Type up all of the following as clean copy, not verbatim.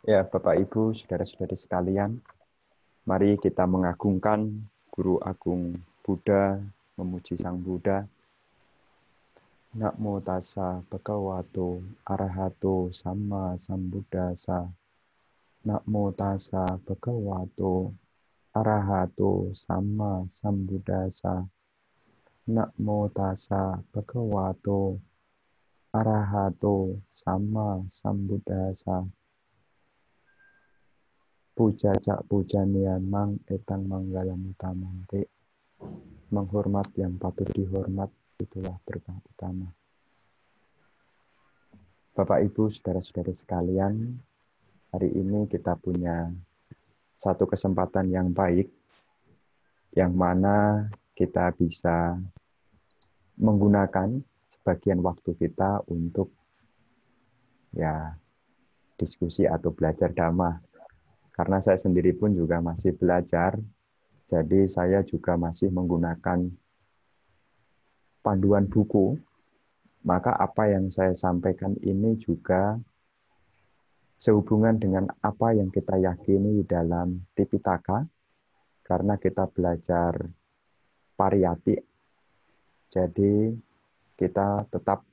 Ya, Bapak Ibu, saudara-saudari sekalian, mari kita mengagungkan Guru Agung Buddha, memuji Sang Buddha. Namo tassa bhagavato arahato samma sambuddhassa. Namo tassa bhagavato arahato samma sambuddhassa. Namo tassa bhagavato arahato samma sambuddhassa. Puja cak pujanian mang etang manggalam utamante. Menghormat yang patut dihormat itulah berkah utama. Bapak Ibu, saudara-saudari sekalian, hari ini kita punya satu kesempatan yang baik, yang mana kita bisa menggunakan sebagian waktu kita untuk diskusi atau belajar dhamma. Karena saya sendiri pun juga masih belajar, jadi saya juga masih menggunakan panduan buku. Maka apa yang saya sampaikan ini juga sehubungan dengan apa yang kita yakini dalam Tipitaka, karena kita belajar pariyati, jadi kita tetap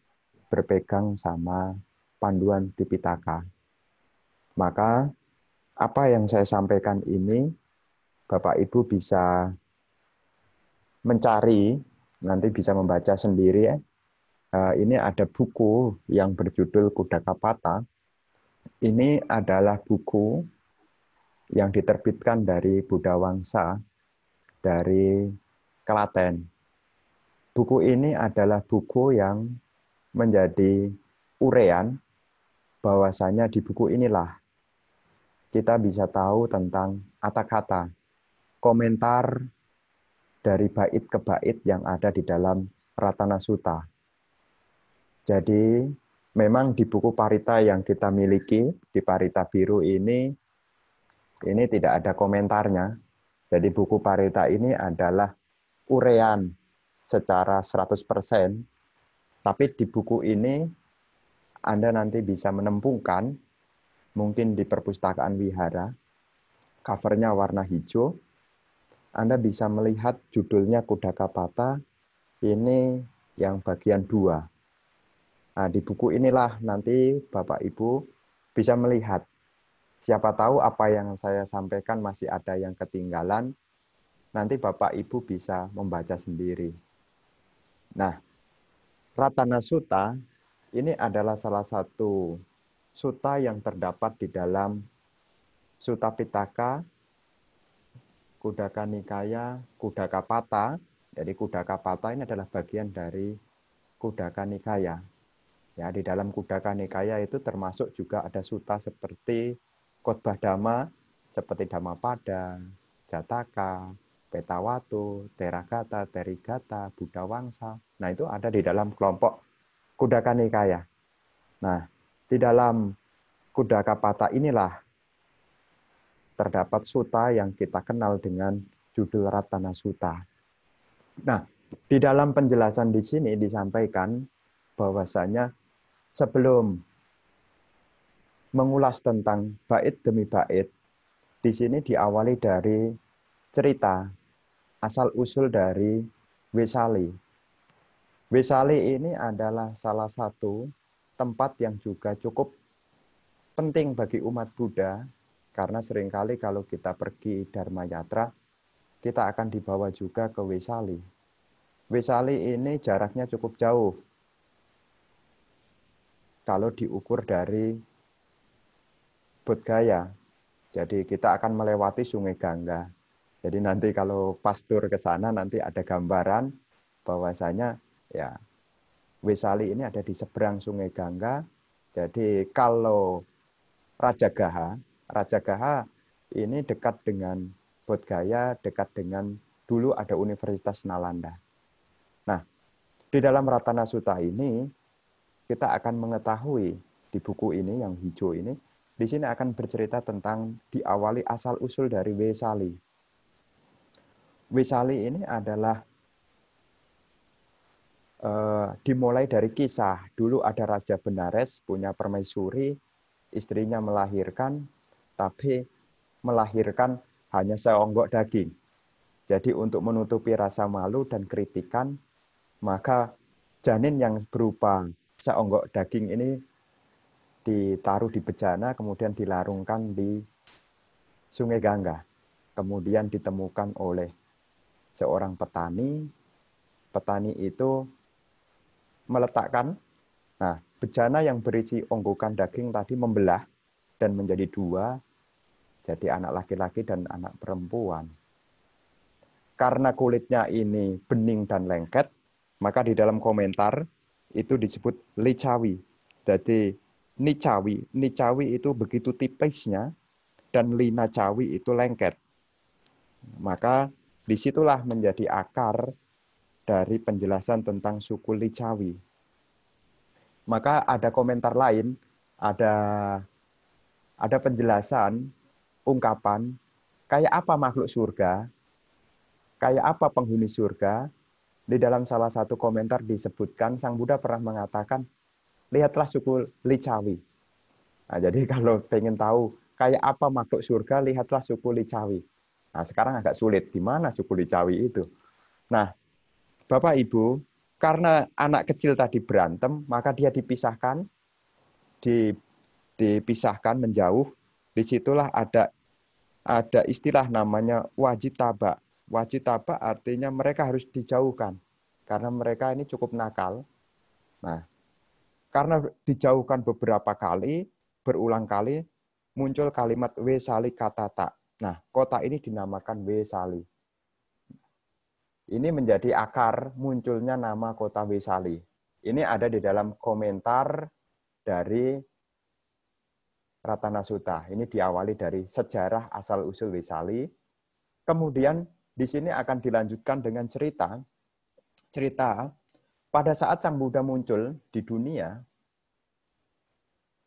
berpegang sama panduan Tipitaka. Maka apa yang saya sampaikan ini, Bapak Ibu bisa mencari, nanti bisa membaca sendiri ya. Ini ada buku yang berjudul Kudakapata. Ini adalah buku yang diterbitkan dari Buddha Wangsa dari Klaten. Buku ini adalah buku yang menjadi urean bahwasanya di buku inilah kita bisa tahu tentang kata-kata, komentar dari bait ke bait yang ada di dalam Ratana Sutta. Jadi memang di buku Parita yang kita miliki, di Parita Biru ini tidak ada komentarnya. Jadi buku Parita ini adalah urean secara 100%, tapi di buku ini Anda nanti bisa menemukan, mungkin di perpustakaan wihara, covernya warna hijau, Anda bisa melihat judulnya Kudakapata, ini yang bagian 2. Nah, di buku inilah nanti Bapak Ibu bisa melihat. Siapa tahu apa yang saya sampaikan masih ada yang ketinggalan, nanti Bapak Ibu bisa membaca sendiri. Nah, Ratana Sutta ini adalah salah satu sutta yang terdapat di dalam Sutta Pitaka, Kudaka Nikaya, Kudakapata. Jadi Kudakapata ini adalah bagian dari Kudaka Nikaya. Ya, di dalam Kudaka Nikaya itu termasuk juga ada sutta seperti Khotbah Dhamma, seperti Dhammapada, Jataka, Petawatu, Teragata, Terigata, Buddha Wangsa. Nah, itu ada di dalam kelompok Kudaka Nikaya. Nah, di dalam Kudakapata inilah terdapat sutta yang kita kenal dengan judul Ratana Sutta. Nah, di dalam penjelasan di sini disampaikan bahwasanya sebelum mengulas tentang bait demi bait, di sini diawali dari cerita asal-usul dari Wesali. Wesali ini adalah salah satu tempat yang juga cukup penting bagi umat Buddha, karena seringkali kalau kita pergi Dharma Yatra, kita akan dibawa juga ke Wesali. Wesali ini jaraknya cukup jauh kalau diukur dari Bodh Gaya. Jadi kita akan melewati Sungai Gangga. Jadi nanti kalau pas tur ke sana nanti ada gambaran bahwasanya ya Wesali ini ada di seberang Sungai Gangga. Jadi kalau Rajagaha ini dekat dengan Bodh Gaya, dekat dengan dulu ada Universitas Nalanda. Nah, di dalam Ratana Sutta ini kita akan mengetahui di buku ini yang hijau ini, di sini akan bercerita tentang diawali asal-usul dari Wesali. Wesali ini adalah dimulai dari kisah. Dulu ada Raja Benares punya permaisuri, istrinya melahirkan, tapi melahirkan hanya seonggok daging. Jadi untuk menutupi rasa malu dan kritikan, maka janin yang berupa seonggok daging ini ditaruh di bejana, kemudian dilarungkan di Sungai Gangga. Kemudian ditemukan oleh seorang petani. Petani itu meletakkan, nah, bejana yang berisi onggokan daging tadi membelah dan menjadi dua, jadi anak laki-laki dan anak perempuan. Karena kulitnya ini bening dan lengket, maka di dalam komentar itu disebut licawi. Jadi nicawi itu begitu tipisnya, dan linacawi itu lengket. Maka disitulah menjadi akar dari penjelasan tentang suku Licawi. Maka ada komentar lain, ada penjelasan, ungkapan, kayak apa makhluk surga, kayak apa penghuni surga. Di dalam salah satu komentar disebutkan, Sang Buddha pernah mengatakan, lihatlah suku Licawi. Nah, jadi kalau pengen tahu kayak apa makhluk surga, lihatlah suku Licawi. Nah, sekarang agak sulit, di mana suku Licawi itu? Nah, Bapak Ibu, karena anak kecil tadi berantem, maka dia dipisahkan, dipisahkan menjauh. Disitulah ada istilah namanya wajib tabak. Wajib tabak artinya mereka harus dijauhkan, karena mereka ini cukup nakal. Nah, karena dijauhkan beberapa kali, berulang kali, muncul kalimat Wesali Katata. Nah, kota ini dinamakan Wesali. Ini menjadi akar munculnya nama kota Wesali. Ini ada di dalam komentar dari Ratana Sutta. Ini diawali dari sejarah asal-usul Wesali. Kemudian di sini akan dilanjutkan dengan cerita pada saat Sang Buddha muncul di dunia,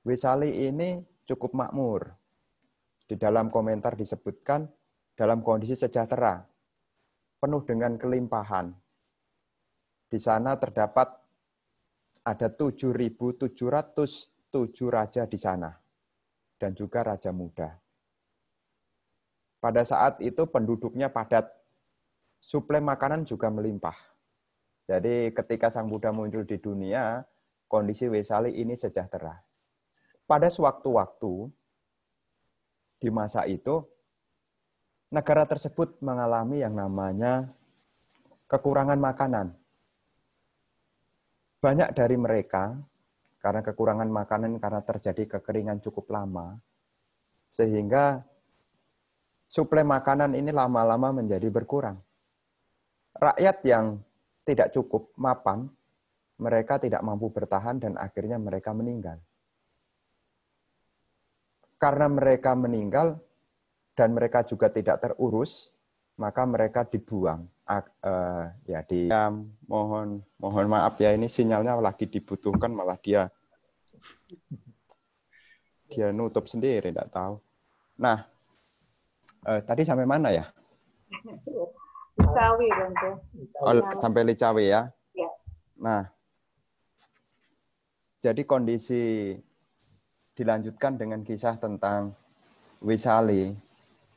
Wesali ini cukup makmur. Di dalam komentar disebutkan dalam kondisi sejahtera, penuh dengan kelimpahan. Di sana terdapat ada 7.707 raja di sana, dan juga raja muda. Pada saat itu penduduknya padat, suplai makanan juga melimpah. Jadi ketika Sang Buddha muncul di dunia, kondisi Wesali ini sejahtera. Pada sewaktu-waktu, di masa itu, negara tersebut mengalami yang namanya kekurangan makanan. Banyak dari mereka, karena kekurangan makanan, karena terjadi kekeringan cukup lama, sehingga suplai makanan ini lama-lama menjadi berkurang. Rakyat yang tidak cukup mapan, mereka tidak mampu bertahan dan akhirnya mereka meninggal. Karena mereka meninggal dan mereka juga tidak terurus, maka mereka dibuang. Mohon maaf ya, ini sinyalnya lagi dibutuhkan, malah dia nutup sendiri, tidak tahu. Nah, tadi sampai mana ya? Licawi, sampai Licawi ya. Ya. Nah, jadi kondisi dilanjutkan dengan kisah tentang Wesali.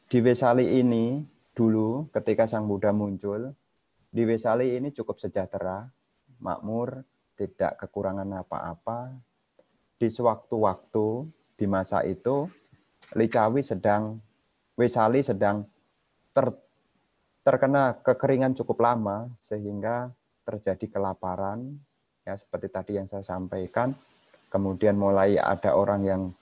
Di Wesali ini dulu ketika Sang Buddha muncul, di Wesali ini cukup sejahtera, makmur, tidak kekurangan apa-apa. Di sewaktu-waktu di masa itu Wesali sedang terkena kekeringan cukup lama sehingga terjadi kelaparan, ya seperti tadi yang saya sampaikan. Kemudian mulai ada orang yang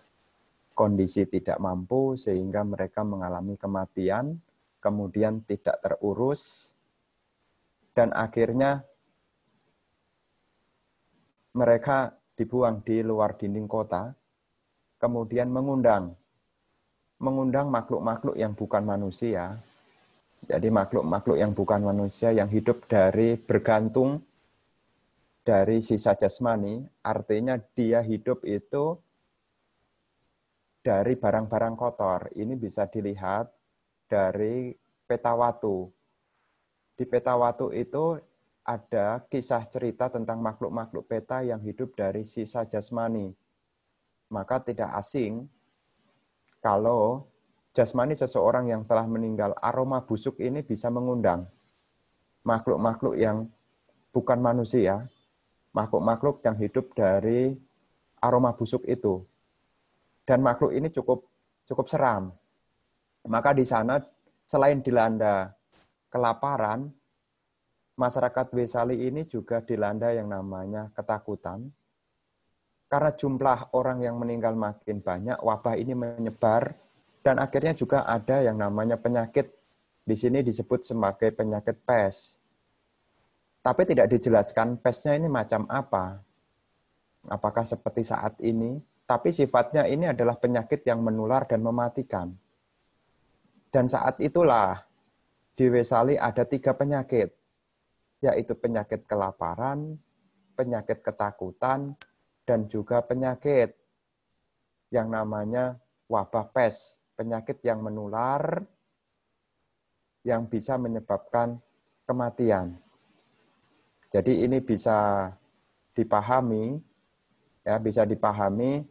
kondisi tidak mampu sehingga mereka mengalami kematian, kemudian tidak terurus, dan akhirnya mereka dibuang di luar dinding kota, kemudian mengundang makhluk-makhluk yang bukan manusia. Jadi makhluk-makhluk yang bukan manusia yang hidup bergantung dari sisa jasmani, artinya dia hidup itu dari barang-barang kotor. Ini bisa dilihat dari peta watu. Di peta watu itu ada kisah cerita tentang makhluk-makhluk peta yang hidup dari sisa jasmani. Maka tidak asing kalau jasmani seseorang yang telah meninggal, aroma busuk ini bisa mengundang makhluk-makhluk yang bukan manusia, makhluk-makhluk yang hidup dari aroma busuk itu. Dan makhluk ini cukup seram. Maka di sana selain dilanda kelaparan, masyarakat Wesali ini juga dilanda yang namanya ketakutan. Karena jumlah orang yang meninggal makin banyak, wabah ini menyebar, dan akhirnya juga ada yang namanya penyakit. Di sini disebut sebagai penyakit pes. Tapi tidak dijelaskan pesnya ini macam apa. Apakah seperti saat ini? Tapi sifatnya ini adalah penyakit yang menular dan mematikan. Dan saat itulah di Wesali ada 3 penyakit, yaitu penyakit kelaparan, penyakit ketakutan, dan juga penyakit yang namanya wabah pes, penyakit yang menular yang bisa menyebabkan kematian. Jadi ini bisa dipahami, ya bisa dipahami.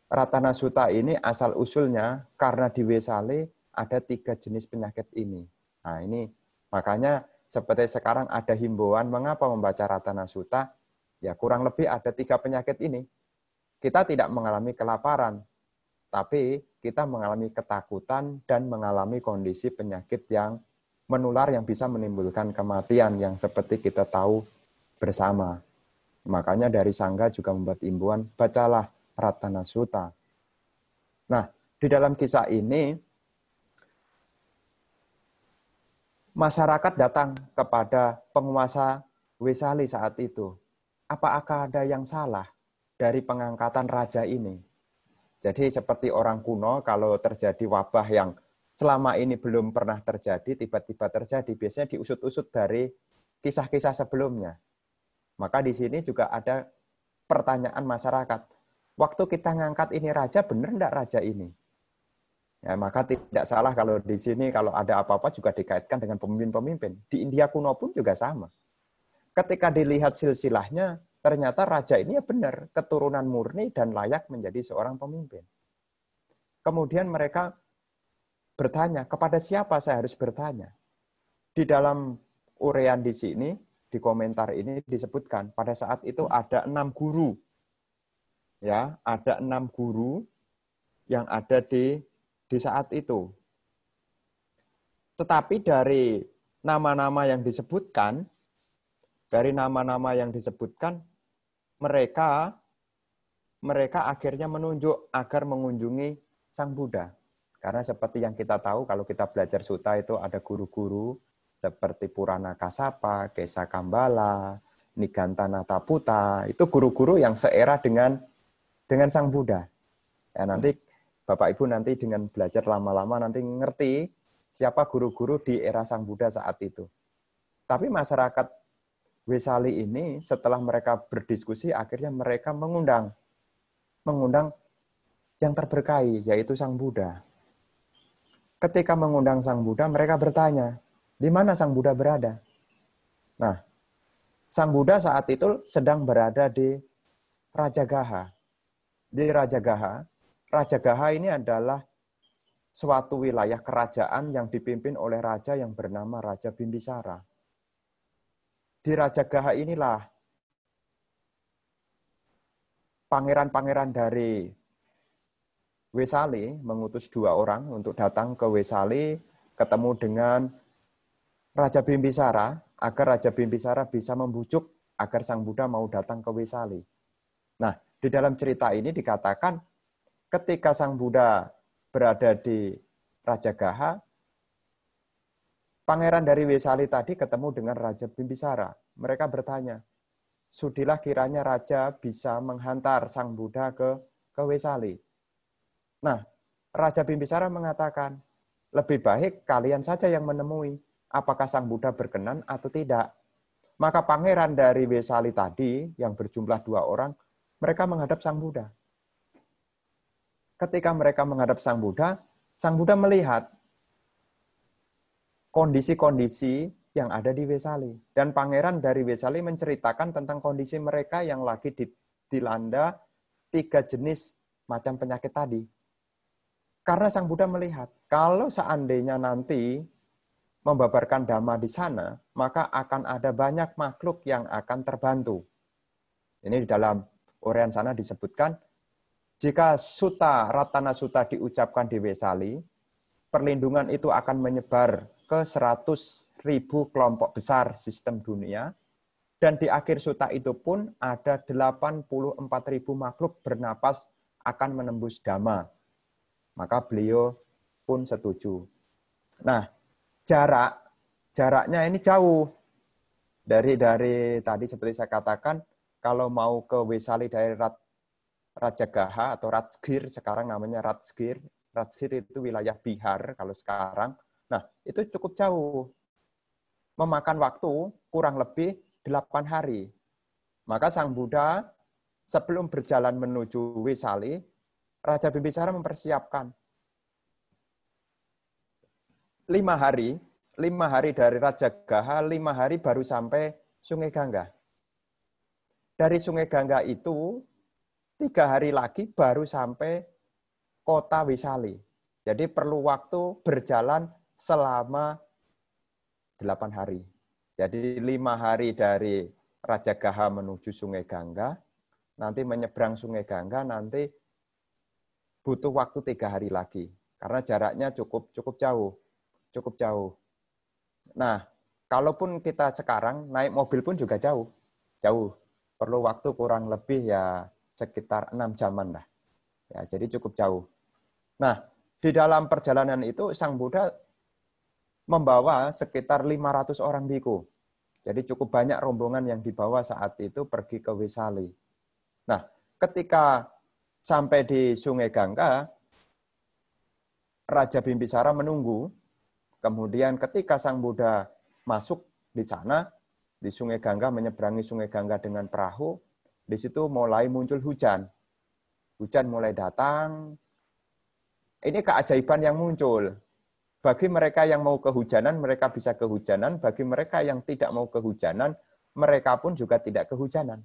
Ratana Sutta ini asal usulnya karena di Wesali ada 3 jenis penyakit ini. Nah ini makanya seperti sekarang ada himbauan mengapa membaca Ratana Sutta, ya kurang lebih ada 3 penyakit ini. Kita tidak mengalami kelaparan, tapi kita mengalami ketakutan dan mengalami kondisi penyakit yang menular yang bisa menimbulkan kematian yang seperti kita tahu bersama. Makanya dari Sangga juga membuat himbauan, bacalah Ratana Sutta. Nah, di dalam kisah ini, masyarakat datang kepada penguasa Wesali saat itu. Apakah ada yang salah dari pengangkatan raja ini? Jadi seperti orang kuno, kalau terjadi wabah yang selama ini belum pernah terjadi, tiba-tiba terjadi, biasanya diusut-usut dari kisah-kisah sebelumnya. Maka di sini juga ada pertanyaan masyarakat. Waktu kita ngangkat ini raja, benar enggak raja ini? Ya, maka tidak salah kalau di sini kalau ada apa-apa juga dikaitkan dengan pemimpin-pemimpin. Di India kuno pun juga sama. Ketika dilihat silsilahnya, ternyata raja ini ya benar, keturunan murni dan layak menjadi seorang pemimpin. Kemudian mereka bertanya, kepada siapa saya harus bertanya? Di dalam uraian di sini, di komentar ini disebutkan, pada saat itu ada 6 guru. Ya, ada 6 guru yang ada di saat itu. Tetapi dari nama-nama yang disebutkan, mereka akhirnya menunjuk agar mengunjungi Sang Buddha. Karena seperti yang kita tahu, kalau kita belajar Sutta itu ada guru-guru seperti Purana Kassapa, Kesa Kambala, Nigantana Taputa, itu guru-guru yang seera dengan Sang Buddha. Ya, nanti Bapak Ibu nanti dengan belajar lama-lama nanti ngerti siapa guru-guru di era Sang Buddha saat itu. Tapi masyarakat Wesali ini setelah mereka berdiskusi akhirnya mereka mengundang yang terberkahi yaitu Sang Buddha. Ketika mengundang Sang Buddha mereka bertanya, di mana Sang Buddha berada? Nah, Sang Buddha saat itu sedang berada di Rajagaha. Di Rajagaha ini adalah suatu wilayah kerajaan yang dipimpin oleh raja yang bernama Raja Bimbisara. Di Rajagaha inilah pangeran-pangeran dari Wesali mengutus 2 orang untuk datang ke Wesali, ketemu dengan Raja Bimbisara, agar Raja Bimbisara bisa membujuk agar Sang Buddha mau datang ke Wesali. Nah, di dalam cerita ini dikatakan ketika Sang Buddha berada di Rajagaha, pangeran dari Wesali tadi ketemu dengan Raja Bimbisara. Mereka bertanya, sudilah kiranya Raja bisa menghantar Sang Buddha ke Wesali. Nah, Raja Bimbisara mengatakan, lebih baik kalian saja yang menemui apakah Sang Buddha berkenan atau tidak. Maka pangeran dari Wesali tadi, yang berjumlah 2 orang, mereka menghadap Sang Buddha. Ketika mereka menghadap Sang Buddha melihat kondisi-kondisi yang ada di Wesali. Dan pangeran dari Wesali menceritakan tentang kondisi mereka yang lagi dilanda 3 jenis macam penyakit tadi. Karena Sang Buddha melihat, kalau seandainya nanti membabarkan Dhamma di sana, maka akan ada banyak makhluk yang akan terbantu. Ini di dalam uraian sana disebutkan, jika Sutta, Ratana Sutta diucapkan di Wesali, perlindungan itu akan menyebar ke 100.000 kelompok besar sistem dunia, dan di akhir sutta itu pun ada 84.000 makhluk bernapas akan menembus Dhamma. Maka beliau pun setuju. Nah, jaraknya ini jauh. Dari tadi seperti saya katakan, kalau mau ke Wesali dari Rajagaha atau Rajgir, sekarang namanya Rajgir. Rajgir itu wilayah Bihar kalau sekarang. Nah, itu cukup jauh. Memakan waktu kurang lebih 8 hari. Maka Sang Buddha sebelum berjalan menuju Wesali, Raja Bimbisara mempersiapkan 5 hari dari Rajagaha, 5 hari baru sampai Sungai Gangga. Dari Sungai Gangga itu 3 hari lagi baru sampai kota Wesali. Jadi perlu waktu berjalan selama 8 hari. Jadi 5 hari dari Rajagaha menuju Sungai Gangga, nanti menyeberang Sungai Gangga, nanti butuh waktu 3 hari lagi. Karena jaraknya cukup jauh. Cukup jauh. Nah, kalaupun kita sekarang naik mobil pun juga jauh. Jauh. Perlu waktu kurang lebih ya sekitar 6 jaman lah. Ya, jadi cukup jauh. Nah, di dalam perjalanan itu Sang Buddha membawa sekitar 500 orang biku. Jadi cukup banyak rombongan yang dibawa saat itu pergi ke Wesali. Nah, ketika sampai di Sungai Gangga, Raja Bimbisara menunggu. Kemudian ketika Sang Buddha masuk di sana, di Sungai Gangga, menyeberangi Sungai Gangga dengan perahu, di situ mulai muncul hujan. Hujan mulai datang. Ini keajaiban yang muncul. Bagi mereka yang mau kehujanan, mereka bisa kehujanan. Bagi mereka yang tidak mau kehujanan, mereka pun juga tidak kehujanan.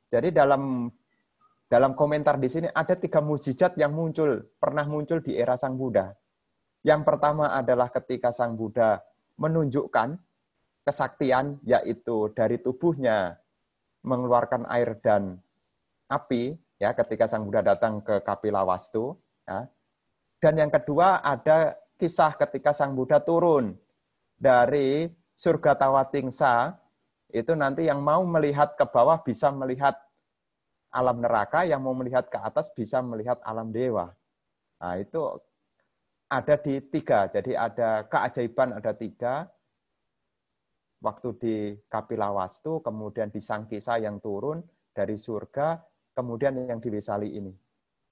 Jadi dalam komentar di sini ada 3 mukjizat yang pernah muncul di era Sang Buddha. Yang pertama adalah ketika Sang Buddha menunjukkan kesaktian, yaitu dari tubuhnya mengeluarkan air dan api, ya, ketika Sang Buddha datang ke Kapilawastu. Ya. Dan yang kedua ada kisah ketika Sang Buddha turun dari surga Tawatingsa, itu nanti yang mau melihat ke bawah bisa melihat alam neraka, yang mau melihat ke atas bisa melihat alam dewa. Nah, itu ada di 3, jadi ada keajaiban ada 3, waktu di Kapilawastu, kemudian di Sangkisa yang turun dari surga, kemudian yang di Wesali ini.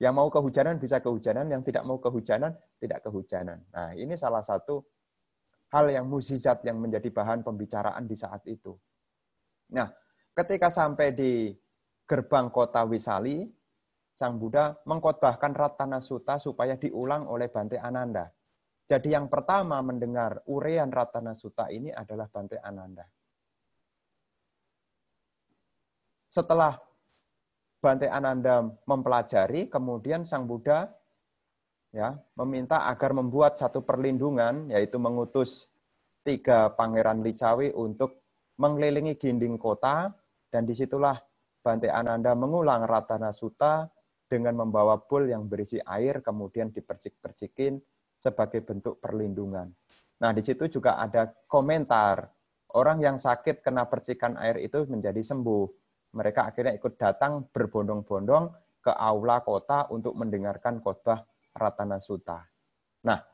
Yang mau kehujanan bisa kehujanan, yang tidak mau kehujanan, tidak kehujanan. Nah, ini salah satu hal yang mukjizat yang menjadi bahan pembicaraan di saat itu. Nah, ketika sampai di gerbang kota Wesali, Sang Buddha mengkhotbahkan Ratana Sutta supaya diulang oleh Bante Ananda. Jadi yang pertama mendengar uraian Ratana Sutta ini adalah Bante Ananda. Setelah Bante Ananda mempelajari, kemudian Sang Buddha ya meminta agar membuat satu perlindungan, yaitu mengutus 3 pangeran Licawi untuk mengelilingi dinding kota, dan disitulah Bante Ananda mengulang Ratana Sutta dengan membawa bowl yang berisi air, kemudian dipercik-percikin sebagai bentuk perlindungan. Nah, di situ juga ada komentar, orang yang sakit kena percikan air itu menjadi sembuh. Mereka akhirnya ikut datang berbondong-bondong ke aula kota untuk mendengarkan khotbah Ratana Sutta. Nah,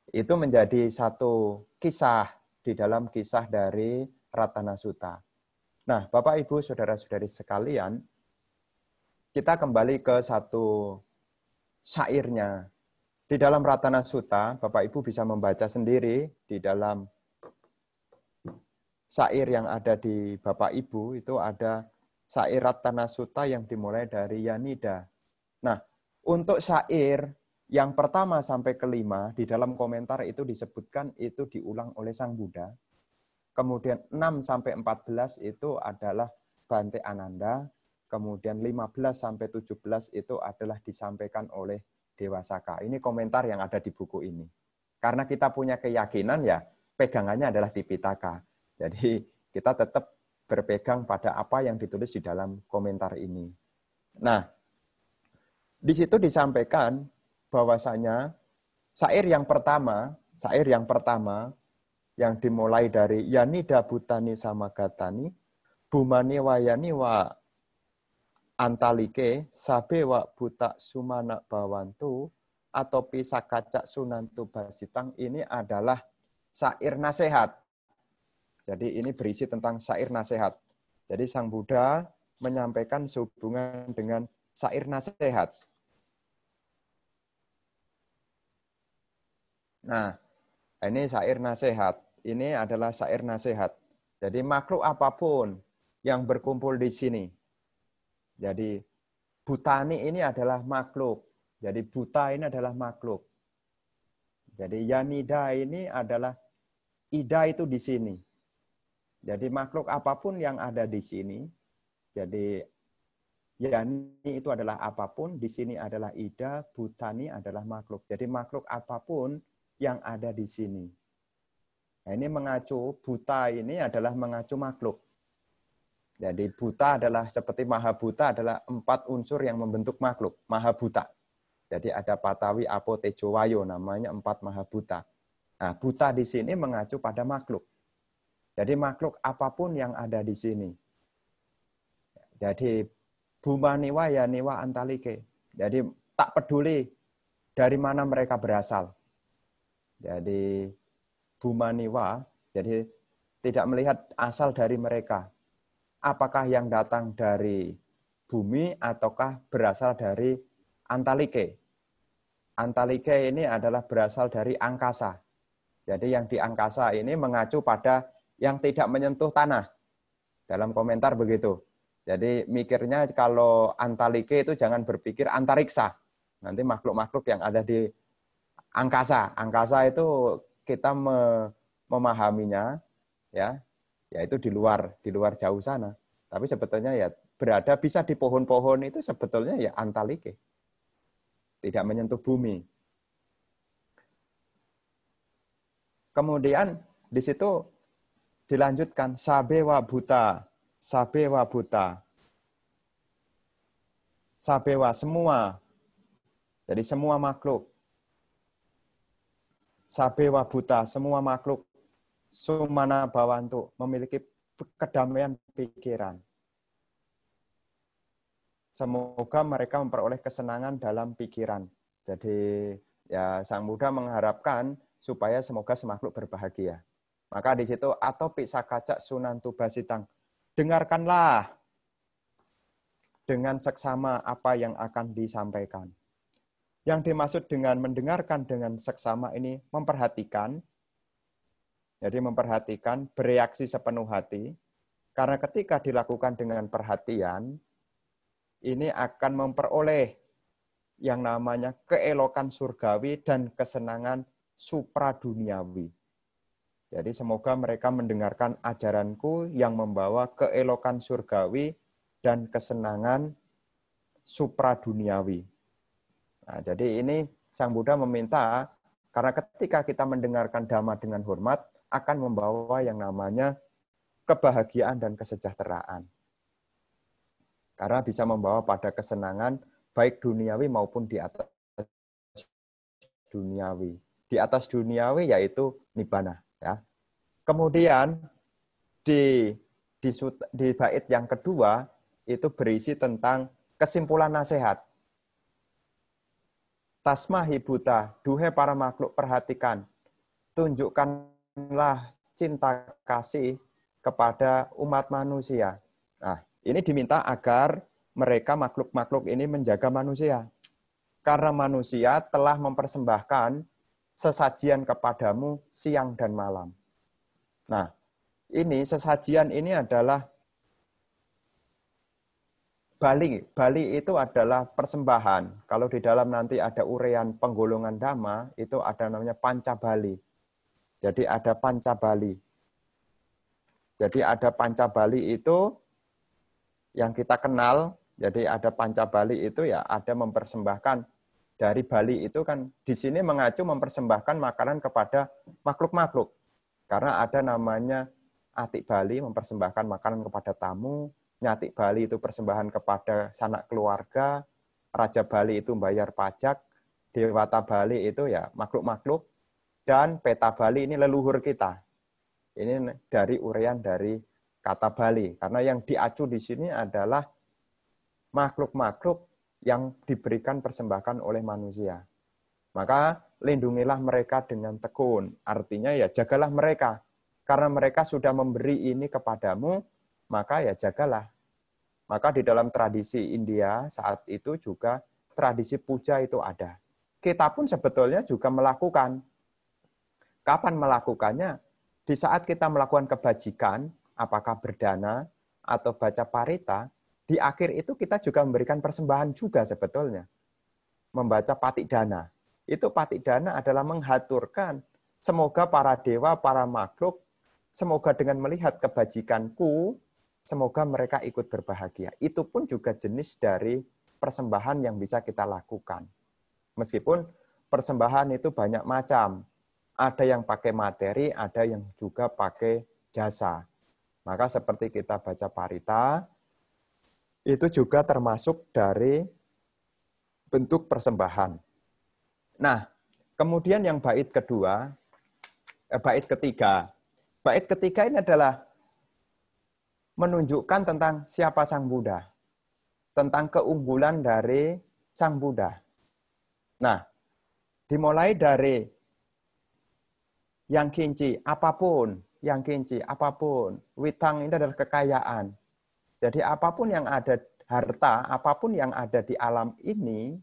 itu menjadi satu kisah di dalam kisah dari Ratana Sutta. Nah, Bapak, Ibu, Saudara-saudari sekalian, kita kembali ke satu syairnya. Di dalam Ratana Sutta, Bapak Ibu bisa membaca sendiri di dalam syair yang ada di Bapak Ibu, itu ada syair Ratana Sutta yang dimulai dari Yanida. Nah, untuk syair yang pertama sampai kelima, di dalam komentar itu disebutkan itu diulang oleh Sang Buddha. Kemudian 6 sampai 14 itu adalah Bante Ananda. Kemudian 15 sampai 17 itu adalah disampaikan oleh Dewa Saka. Ini komentar yang ada di buku ini. Karena kita punya keyakinan ya pegangannya adalah Tipitaka. Jadi kita tetap berpegang pada apa yang ditulis di dalam komentar ini. Nah, di situ disampaikan bahwasanya syair yang pertama yang dimulai dari Yanida Bhutani Samagatani, Bhumani Wayani wa Antalike, Sabe wa Buta Sumana Bawantu, atau Pisakacak Sunantu Basitang, ini adalah syair nasihat. Jadi ini berisi tentang syair nasihat. Jadi Sang Buddha menyampaikan sehubungan dengan syair nasihat. Nah, ini syair nasihat. Ini adalah syair nasihat. Jadi makhluk apapun yang berkumpul di sini. Jadi Bhutani ini adalah makhluk. Jadi buta ini adalah makhluk. Jadi Yanida ini adalah Ida itu di sini. Jadi makhluk apapun yang ada di sini. Jadi Yani itu adalah apapun, di sini adalah Ida, Bhutani adalah makhluk. Jadi makhluk apapun yang ada di sini. Nah, ini mengacu, buta ini adalah mengacu makhluk. Jadi buta adalah seperti Mahabhuta adalah 4 unsur yang membentuk makhluk, Mahabhuta. Jadi ada Patawi, Apo, Tejo, Wayo, namanya 4 Mahabhuta. Nah, buta di sini mengacu pada makhluk. Jadi makhluk apapun yang ada di sini. Jadi Bhumaniwa Yaniwa Antalike. Jadi tak peduli dari mana mereka berasal. Jadi Bhumaniwa, jadi tidak melihat asal dari mereka. Apakah yang datang dari bumi ataukah berasal dari Antalike. Antalike ini adalah berasal dari angkasa. Jadi yang di angkasa ini mengacu pada yang tidak menyentuh tanah. Dalam komentar begitu. Jadi mikirnya kalau Antalike itu jangan berpikir antariksa. Nanti makhluk-makhluk yang ada di angkasa. Angkasa itu kita memahaminya ya, yaitu di luar jauh sana. Tapi sebetulnya ya berada bisa di pohon-pohon itu sebetulnya ya Antalike. Tidak menyentuh bumi. Kemudian di situ dilanjutkan Sabewa Buta. Sabewa Buta. Sabewa semua. Jadi semua makhluk. Sabewa Buta, semua makhluk. Sumana Bawantu, memiliki kedamaian pikiran. Semoga mereka memperoleh kesenangan dalam pikiran. Jadi ya Sang Buddha mengharapkan supaya semoga semakhluk berbahagia. Maka di situ Atopi Sakacak Sunantu Basitang. Dengarkanlah dengan seksama apa yang akan disampaikan. Yang dimaksud dengan mendengarkan dengan seksama ini memperhatikan. Jadi memperhatikan, bereaksi sepenuh hati. Karena ketika dilakukan dengan perhatian, ini akan memperoleh yang namanya keelokan surgawi dan kesenangan supraduniawi. Jadi semoga mereka mendengarkan ajaranku yang membawa keelokan surgawi dan kesenangan supraduniawi. Nah, jadi ini Sang Buddha meminta, karena ketika kita mendengarkan Dhamma dengan hormat, akan membawa yang namanya kebahagiaan dan kesejahteraan. Karena bisa membawa pada kesenangan baik duniawi maupun di atas duniawi. Di atas duniawi yaitu nibbana. Ya. Kemudian di bait yang kedua itu berisi tentang kesimpulan nasihat. Tasmahi buta, duhai para makhluk perhatikan, tunjukkanlah cinta kasih kepada umat manusia. Nah, ini diminta agar mereka makhluk-makhluk ini menjaga manusia. Karena manusia telah mempersembahkan sesajian kepadamu siang dan malam. Nah, ini sesajian ini adalah Bali. Bali itu adalah persembahan. Kalau di dalam nanti ada uraian penggolongan Dhamma, itu ada namanya Pancabali. Jadi ada Pancabali. Jadi ada Pancabali itu yang kita kenal. Jadi ada Pancabali itu ya ada mempersembahkan dari Bali itu kan di sini mengacu mempersembahkan makanan kepada makhluk-makhluk. Karena ada namanya Atik Bali mempersembahkan makanan kepada tamu, Nyatik Bali itu persembahan kepada sanak keluarga, Raja Bali itu bayar pajak, Dewata Bali itu ya makhluk-makhluk, dan Peta Bali ini leluhur kita. Ini dari uraian dari kata Bali. Karena yang diacu di sini adalah makhluk-makhluk yang diberikan persembahan oleh manusia. Maka lindungilah mereka dengan tekun. Artinya ya jagalah mereka. Karena mereka sudah memberi ini kepadamu, maka ya jagalah. Maka di dalam tradisi India saat itu juga tradisi puja itu ada. Kita pun sebetulnya juga melakukan. Kapan melakukannya? Di saat kita melakukan kebajikan, apakah berdana atau baca parita, di akhir itu kita juga memberikan persembahan juga sebetulnya. Membaca patik dana. Itu patik dana adalah menghaturkan. Semoga para dewa, para makhluk, semoga dengan melihat kebajikanku, semoga mereka ikut berbahagia. Itu pun juga jenis dari persembahan yang bisa kita lakukan. Meskipun persembahan itu banyak macam. Ada yang pakai materi, ada yang juga pakai jasa. Maka seperti kita baca parita, itu juga termasuk dari bentuk persembahan. Nah, kemudian yang bait kedua, bait ketiga. Bait ketiga ini adalah menunjukkan tentang siapa Sang Buddha. Tentang keunggulan dari Sang Buddha. Nah, dimulai dari yang kinci, apapun. Yang kinci, apapun. Witang ini adalah kekayaan. Jadi apapun yang ada, harta, apapun yang ada di alam ini,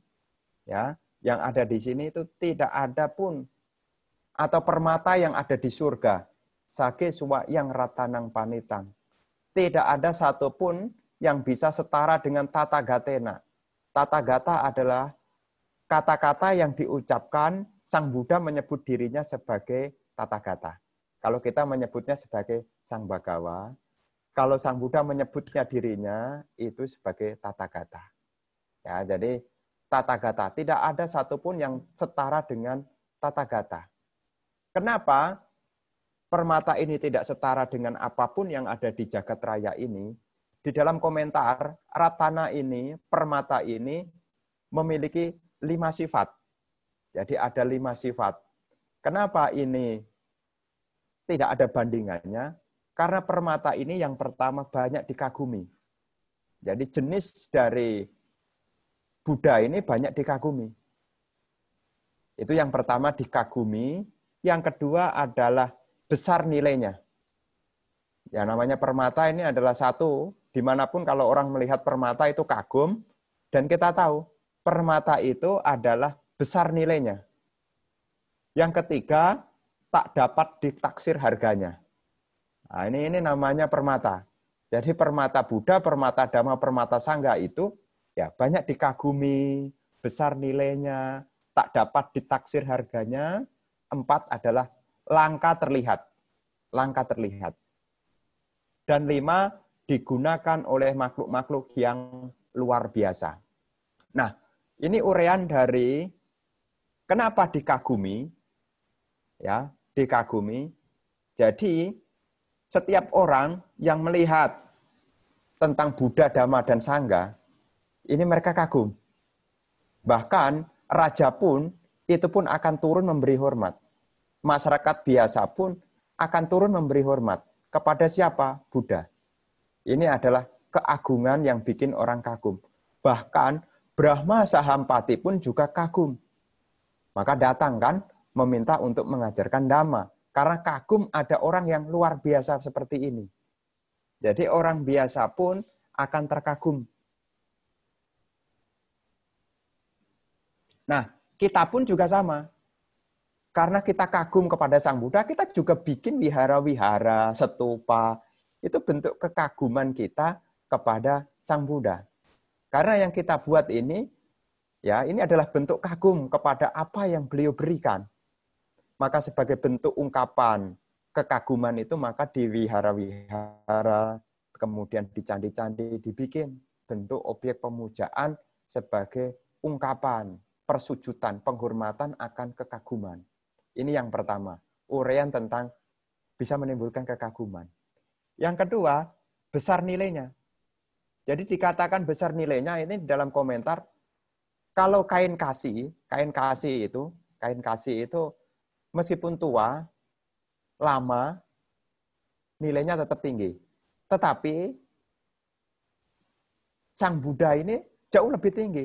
ya, yang ada di sini itu tidak ada pun, atau permata yang ada di surga, sage suwa yang ratanang panitang. Tidak ada satupun yang bisa setara dengan tata gatena. Tata gata adalah kata-kata yang diucapkan, Sang Buddha menyebut dirinya sebagai tata gata. Kalau kita menyebutnya sebagai Sang Bhagawa, kalau Sang Buddha menyebutnya dirinya itu sebagai tata gata. Ya, jadi tata gata tidak ada satupun yang setara dengan tata gata. Kenapa permata ini tidak setara dengan apapun yang ada di jagat raya ini? Di dalam komentar, ratana ini, permata ini memiliki 5 sifat. Jadi ada 5 sifat. Kenapa ini tidak ada bandingannya? Karena permata ini yang pertama banyak dikagumi. Jadi jenis dari Buddha ini banyak dikagumi. Itu yang pertama dikagumi. Yang kedua adalah besar nilainya. Ya namanya permata ini adalah satu, dimanapun kalau orang melihat permata itu kagum, dan kita tahu permata itu adalah besar nilainya. Yang ketiga, tak dapat ditaksir harganya. Nah, ini namanya permata. Jadi permata Buddha, permata Dhamma, permata Sangha itu ya banyak dikagumi, besar nilainya, tak dapat ditaksir harganya. 4 adalah langka terlihat. Langka terlihat. Dan 5 digunakan oleh makhluk-makhluk yang luar biasa. Nah, ini uraian dari kenapa dikagumi. Ya, dikagumi. Jadi setiap orang yang melihat tentang Buddha, Dhamma, dan Sangha, ini mereka kagum. Bahkan raja pun, itu pun akan turun memberi hormat. Masyarakat biasa pun akan turun memberi hormat. Kepada siapa? Buddha. Ini adalah keagungan yang bikin orang kagum. Bahkan Brahma Sahampati pun juga kagum. Maka datang kan, meminta untuk mengajarkan Dhamma. Karena kagum ada orang yang luar biasa seperti ini. Jadi orang biasa pun akan terkagum. Nah, kita pun juga sama. Karena kita kagum kepada Sang Buddha, kita juga bikin wihara-wihara, stupa. Itu bentuk kekaguman kita kepada Sang Buddha. Karena yang kita buat ini, ya ini adalah bentuk kagum kepada apa yang beliau berikan. Maka sebagai bentuk ungkapan kekaguman itu, maka di wihara-wihara, kemudian di candi-candi dibikin bentuk objek pemujaan sebagai ungkapan. persujutan, penghormatan akan kekaguman. Ini yang pertama, uraian tentang bisa menimbulkan kekaguman. Yang kedua, besar nilainya. Jadi dikatakan besar nilainya ini di dalam komentar, kalau kain kasih itu meskipun tua, lama, nilainya tetap tinggi. Tetapi Sang Buddha ini jauh lebih tinggi.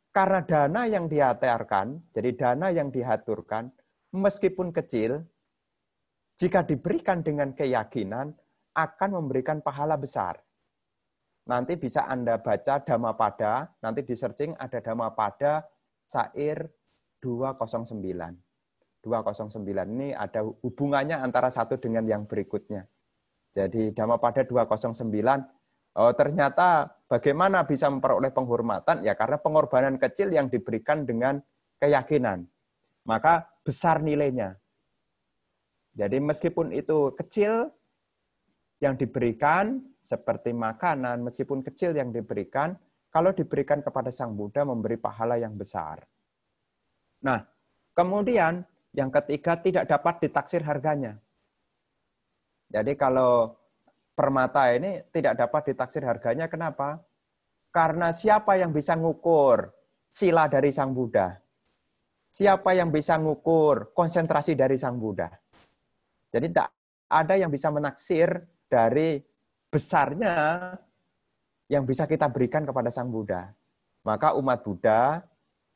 Karena dana yang diaturkan, jadi dana yang dihaturkan, meskipun kecil, jika diberikan dengan keyakinan, akan memberikan pahala besar. Nanti bisa Anda baca Dhammapada, nanti di searching ada Dhammapada Syair 209. 209 ini ada hubungannya antara satu dengan yang berikutnya. Jadi Dhammapada 209, ternyata bagaimana bisa memperoleh penghormatan? Ya karena pengorbanan kecil yang diberikan dengan keyakinan. Maka besar nilainya. Jadi meskipun itu kecil yang diberikan, seperti makanan, meskipun kecil yang diberikan, kalau diberikan kepada Sang Buddha memberi pahala yang besar. Nah, kemudian yang ketiga tidak dapat ditaksir harganya. Jadi kalau permata ini tidak dapat ditaksir harganya, kenapa? Karena siapa yang bisa ngukur sila dari Sang Buddha? Siapa yang bisa ngukur konsentrasi dari Sang Buddha? Jadi tidak ada yang bisa menaksir dari besarnya yang bisa kita berikan kepada Sang Buddha. Maka umat Buddha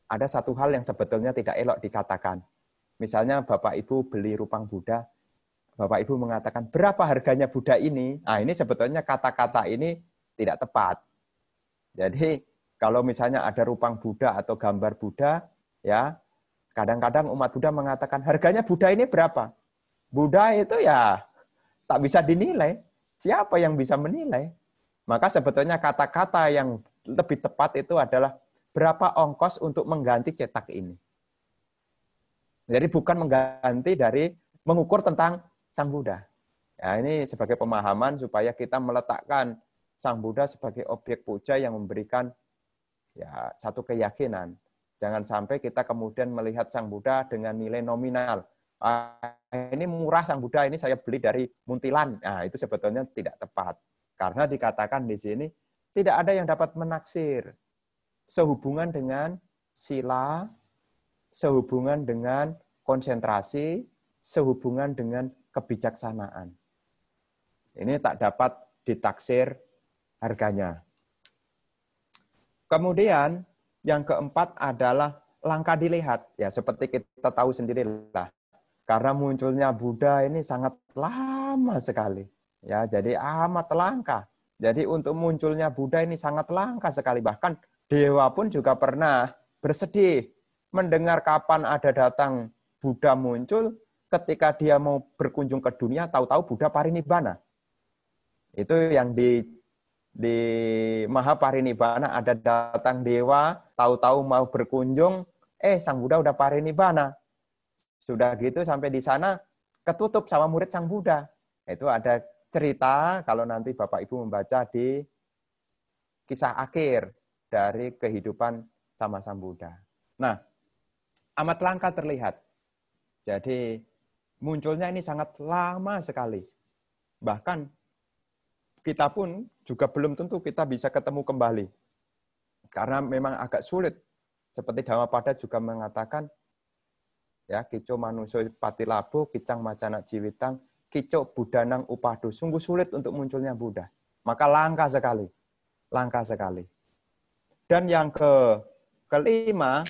ada satu hal yang sebetulnya tidak elok dikatakan. Misalnya Bapak Ibu beli rupang Buddha, Bapak Ibu mengatakan berapa harganya Buddha ini? Nah, ini sebetulnya kata-kata ini tidak tepat. Jadi kalau misalnya ada rupang Buddha atau gambar Buddha, ya kadang-kadang umat Buddha mengatakan harganya Buddha ini berapa? Buddha itu ya tak bisa dinilai. Siapa yang bisa menilai? Maka sebetulnya kata-kata yang lebih tepat itu adalah berapa ongkos untuk mengganti cetak ini. Jadi bukan mengganti dari mengukur tentang Sang Buddha. Ya, ini sebagai pemahaman supaya kita meletakkan Sang Buddha sebagai objek puja yang memberikan ya satu keyakinan. Jangan sampai kita kemudian melihat Sang Buddha dengan nilai nominal. Ini murah Sang Buddha, ini saya beli dari Muntilan. Nah, itu sebetulnya tidak tepat. Karena dikatakan di sini tidak ada yang dapat menaksir sehubungan dengan sila, sehubungan dengan konsentrasi, sehubungan dengan kebijaksanaan. Ini tak dapat ditaksir harganya. Kemudian yang keempat adalah langka dilihat. Ya seperti kita tahu sendirilah. Karena munculnya Buddha ini sangat lama sekali. Ya, jadi amat langka. Jadi untuk munculnya Buddha ini sangat langka sekali. Bahkan dewa pun juga pernah bersedih mendengar kapan ada datang Buddha muncul, ketika dia mau berkunjung ke dunia, tahu-tahu Buddha parinibbana. Itu yang di Mahaparinibbana ada datang dewa, tahu-tahu mau berkunjung, Sang Buddha udah parinibbana. Sudah gitu sampai di sana ketutup sama murid Sang Buddha. Itu ada cerita kalau nanti Bapak Ibu membaca di kisah akhir dari kehidupan sama Sang Buddha. Nah, amat langka terlihat. Jadi munculnya ini sangat lama sekali. Bahkan kita pun juga belum tentu kita bisa ketemu kembali. Karena memang agak sulit. Seperti Dhammapada juga mengatakan, ya, kico manusia patilabo, kicang macana jiwitang, kico budanang upado. Sungguh sulit untuk munculnya Buddha. Maka langka sekali. Langka sekali. Dan yang kelima,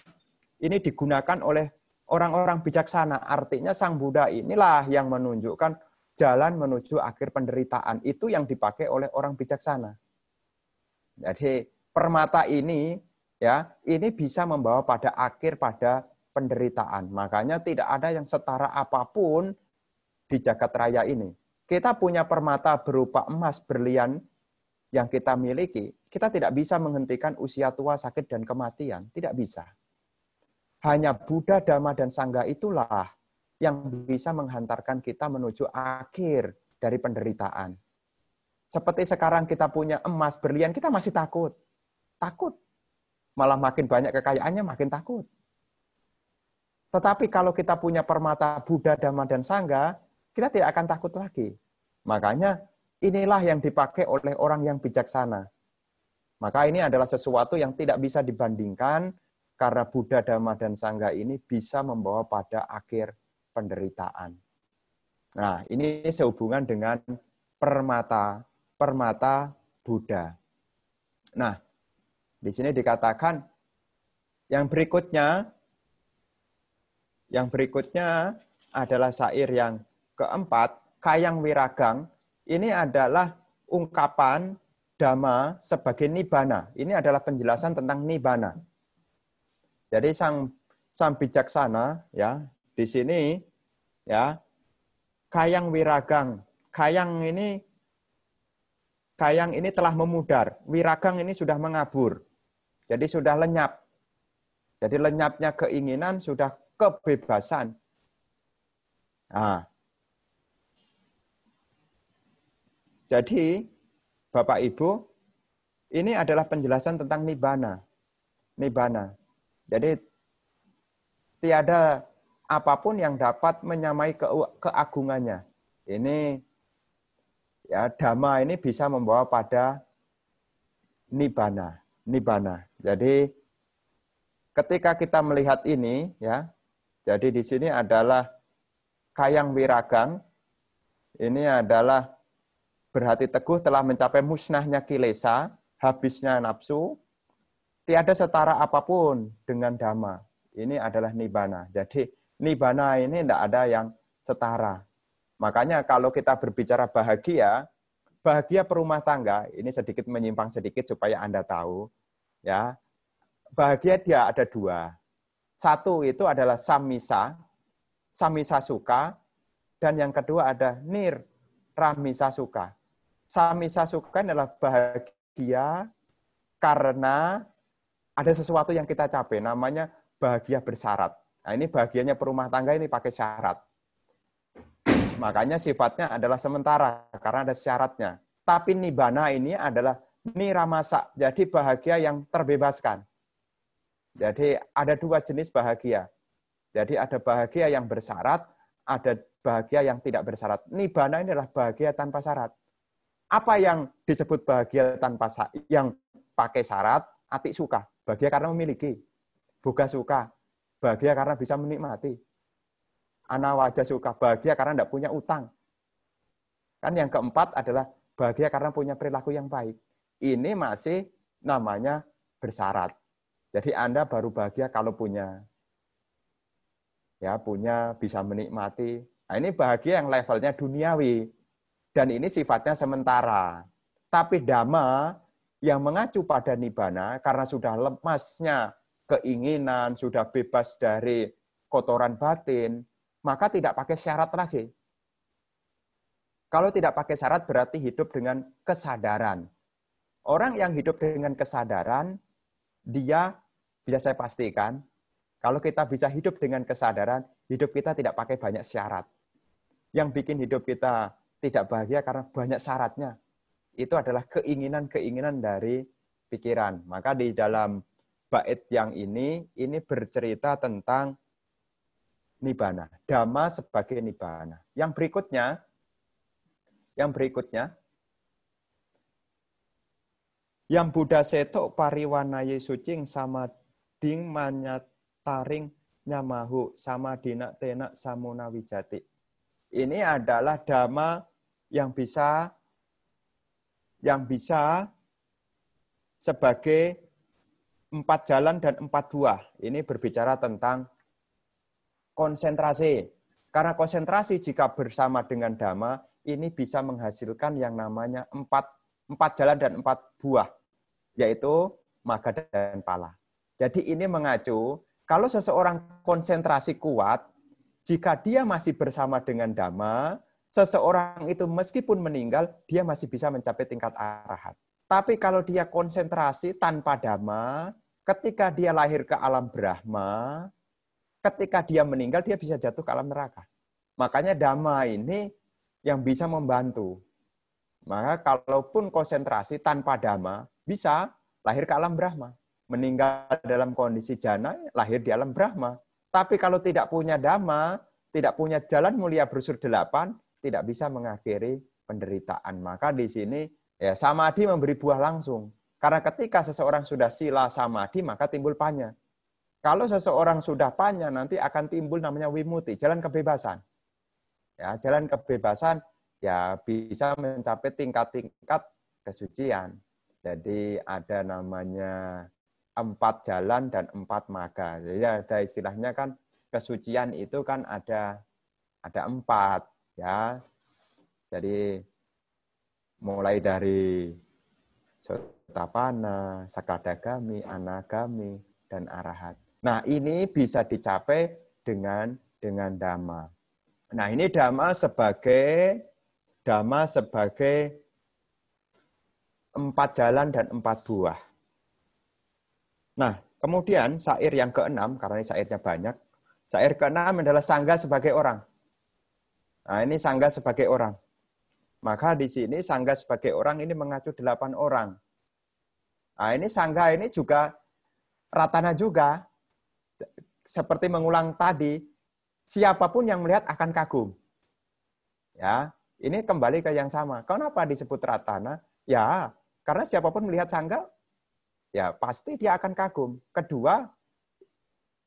ini digunakan oleh orang-orang bijaksana. Artinya Sang Buddha inilah yang menunjukkan jalan menuju akhir penderitaan. Itu yang dipakai oleh orang bijaksana. Jadi permata ini ya, ini bisa membawa pada akhir pada penderitaan. Makanya tidak ada yang setara apapun di jagat raya ini. Kita punya permata berupa emas, berlian yang kita miliki, kita tidak bisa menghentikan usia tua, sakit, dan kematian. Tidak bisa. Hanya Buddha, Dhamma, dan Sangha itulah yang bisa menghantarkan kita menuju akhir dari penderitaan. Seperti sekarang kita punya emas, berlian, kita masih takut. Takut. malah makin banyak kekayaannya, makin takut. Tetapi kalau kita punya permata Buddha, Dhamma, dan Sangha, kita tidak akan takut lagi. Makanya inilah yang dipakai oleh orang yang bijaksana. Maka ini adalah sesuatu yang tidak bisa dibandingkan karena Buddha, Dhamma, dan Sangha ini bisa membawa pada akhir penderitaan. Nah, ini sehubungan dengan permata Buddha. Nah, di sini dikatakan yang berikutnya adalah syair yang keempat, Kayang Wiragang. Ini adalah ungkapan Dhamma sebagai Nibbana. Ini adalah penjelasan tentang Nibbana. Jadi sang bijaksana ya di sini ya Kayang Wiragang. Kayang ini telah memudar. Wiragang ini sudah mengabur. Jadi sudah lenyap. Jadi lenyapnya keinginan sudah kebebasan. Nah, jadi Bapak Ibu, ini adalah penjelasan tentang Nibbana. Nibbana. Jadi tiada apapun yang dapat menyamai keagungannya. Ini ya Dhamma ini bisa membawa pada Nibbana. Jadi ketika kita melihat ini ya, jadi di sini adalah Kayang Wiragang. Ini adalah berhati teguh telah mencapai musnahnya kilesa, habisnya nafsu, tiada setara apapun dengan Dhamma. Ini adalah Nibbana. Jadi Nibbana ini tidak ada yang setara. Makanya kalau kita berbicara bahagia perumah tangga, ini sedikit menyimpang sedikit supaya Anda tahu. Ya, bahagia dia ada dua. Satu itu adalah samisa suka, dan yang kedua ada nirramisa suka. Samisa suka adalah bahagia karena ada sesuatu yang kita capai, namanya bahagia bersyarat. Nah, ini bahagianya perumah tangga ini pakai syarat. Makanya sifatnya adalah sementara, karena ada syaratnya. Tapi Nibbana ini adalah niramasa, jadi bahagia yang terbebaskan. Jadi ada dua jenis bahagia. Jadi ada bahagia yang bersyarat, ada bahagia yang tidak bersyarat. Nibbana ini adalah bahagia tanpa syarat. Apa yang disebut bahagia tanpa syarat? Yang pakai syarat, ati suka. Bahagia karena memiliki. Boga suka. Bahagia karena bisa menikmati. Anawaja suka. Bahagia karena tidak punya utang. Kan yang keempat adalah bahagia karena punya perilaku yang baik. Ini masih namanya bersyarat. Jadi Anda baru bahagia kalau punya bisa menikmati. Nah, ini bahagia yang levelnya duniawi. Dan ini sifatnya sementara. Tapi Dhamma yang mengacu pada Nibbana, karena sudah lepasnya keinginan, sudah bebas dari kotoran batin, maka tidak pakai syarat lagi. Kalau tidak pakai syarat berarti hidup dengan kesadaran. Orang yang hidup dengan kesadaran, dia bisa saya pastikan, kalau kita bisa hidup dengan kesadaran, hidup kita tidak pakai banyak syarat. Yang bikin hidup kita tidak bahagia karena banyak syaratnya. Itu adalah keinginan-keinginan dari pikiran. Maka di dalam bait yang ini bercerita tentang Nibbana. Dhamma sebagai Nibbana. Yang berikutnya, yang Buddha seto pariwanaye sucing sama ding manyataring nyamahu sama dina tenak samuna wijati. Ini adalah Dhamma yang bisa sebagai 4 jalan dan 4 buah. Ini berbicara tentang konsentrasi. Karena konsentrasi jika bersama dengan Dhamma, ini bisa menghasilkan yang namanya 4 jalan dan 4 buah, yaitu Magga dan Pala. Jadi ini mengacu, kalau seseorang konsentrasi kuat, jika dia masih bersama dengan Dhamma, seseorang itu meskipun meninggal, dia masih bisa mencapai tingkat arahat. Tapi kalau dia konsentrasi tanpa Dhamma, ketika dia lahir ke alam Brahma, ketika dia meninggal, dia bisa jatuh ke alam neraka. Makanya Dhamma ini yang bisa membantu. Maka kalaupun konsentrasi tanpa Dhamma, bisa lahir ke alam Brahma. meninggal dalam kondisi jana, lahir di alam Brahma. Tapi kalau tidak punya dhamma, tidak punya jalan mulia brosur 8, tidak bisa mengakhiri penderitaan. Maka di sini ya samadhi memberi buah langsung. Karena ketika seseorang sudah sila samadhi, maka timbul panya. Kalau seseorang sudah panya, nanti akan timbul namanya wimuti, jalan kebebasan. Ya, jalan kebebasan ya bisa mencapai tingkat-tingkat kesucian. Jadi ada namanya 4 jalan dan 4 marga. Jadi ada istilahnya kan kesucian itu kan ada 4 ya. Jadi mulai dari Sotapana, Sakadagami, Anagami, dan Arahat. Nah, ini bisa dicapai dengan dhamma. Nah, ini dhamma sebagai 4 jalan dan 4 buah. Nah, kemudian syair yang ke-6, karena ini syairnya banyak, syair ke-6 adalah sangga sebagai orang. Nah, ini sangga sebagai orang. Maka di sini sangga sebagai orang ini mengacu 8 orang. Nah, ini sangga ini juga ratana juga. Seperti mengulang tadi, siapapun yang melihat akan kagum. Ya, ini kembali ke yang sama. Kenapa disebut ratana? Ya, karena siapapun melihat sangga, ya pasti dia akan kagum. Kedua,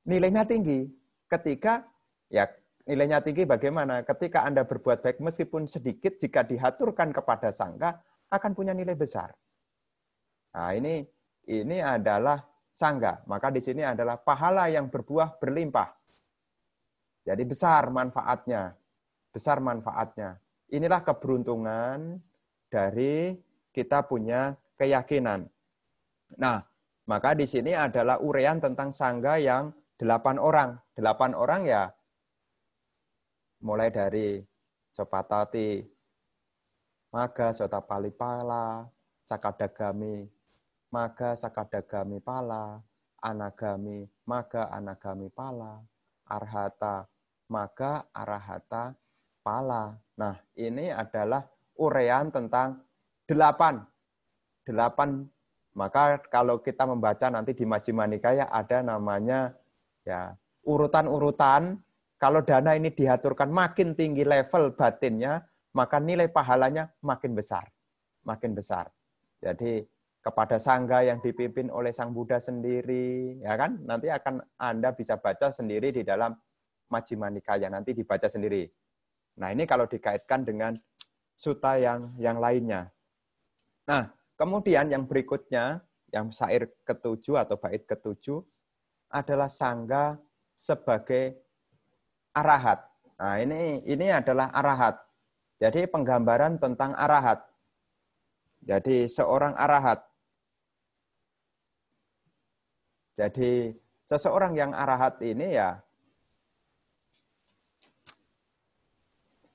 nilainya tinggi. Ketiga, ya nilainya tinggi bagaimana? Ketika Anda berbuat baik meskipun sedikit, jika dihaturkan kepada sangga, akan punya nilai besar. Nah, ini adalah sangga. Maka di sini adalah pahala yang berbuah berlimpah. Jadi besar manfaatnya. Besar manfaatnya. Inilah keberuntungan dari kita punya keyakinan. Nah, maka di sini adalah uraian tentang sangga yang 8 orang. 8 orang ya mulai dari Sopatati, Maga, Sotapalipala, Sakadagami, Maga, Sakadagami Pala, Anagami, Maga, Anagami Pala, Arhata, Maga, Arahata, Pala. Nah, ini adalah uraian tentang 8. Maka kalau kita membaca nanti di Majjhima Nikaya ada namanya ya urutan-urutan. Kalau dana ini diaturkan makin tinggi level batinnya, maka nilai pahalanya makin besar. Makin besar. Jadi kepada sangga yang dipimpin oleh Sang Buddha sendiri, ya kan? Nanti akan Anda bisa baca sendiri di dalam Majjhima Nikaya, nanti dibaca sendiri. Nah, ini kalau dikaitkan dengan sutta yang lainnya. Nah, kemudian yang berikutnya, yang syair ke-7 atau bait ke-7 adalah sangga sebagai arahat. Nah, ini adalah arahat. Jadi penggambaran tentang arahat. Jadi seorang arahat. Jadi seseorang yang arahat ini ya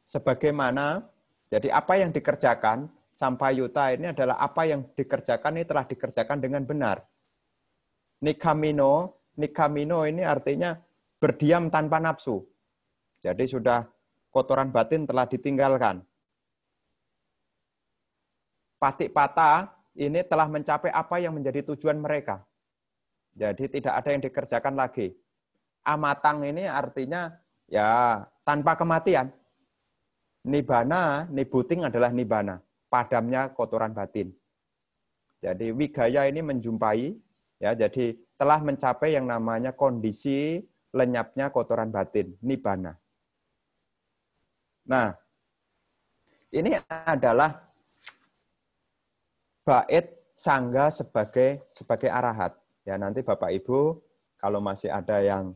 sebagaimana, jadi apa yang dikerjakan sampayuta ini adalah apa yang dikerjakan ini telah dikerjakan dengan benar. Nikamino ini artinya berdiam tanpa nafsu. Jadi sudah kotoran batin telah ditinggalkan. Patikpata ini telah mencapai apa yang menjadi tujuan mereka. Jadi tidak ada yang dikerjakan lagi. Amatang ini artinya ya tanpa kematian. Nibbana, nibuting adalah nibbana, padamnya kotoran batin. Jadi wigaya ini menjumpai, ya jadi telah mencapai yang namanya kondisi lenyapnya kotoran batin, nibbana. Nah, ini adalah bait sangga sebagai arahat. Ya nanti Bapak Ibu kalau masih ada yang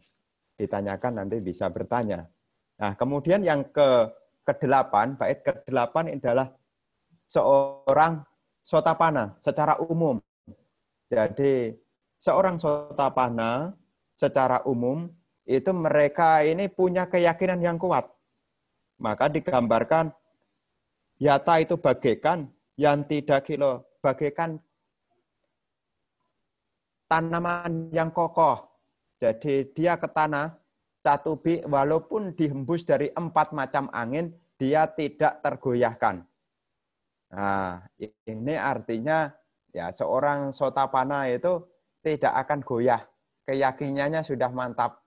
ditanyakan nanti bisa bertanya. Nah, kemudian yang ke-8, bait ke-8 adalah seorang sotapana secara umum. Jadi seorang sotapana secara umum itu mereka ini punya keyakinan yang kuat. Maka digambarkan yata itu bagaikan yang tidak kilo, bagaikan tanaman yang kokoh. Jadi dia ke tanah, catubi walaupun dihembus dari 4 macam angin, dia tidak tergoyahkan. Nah, ini artinya ya seorang sotapana itu tidak akan goyah. Keyakinannya sudah mantap.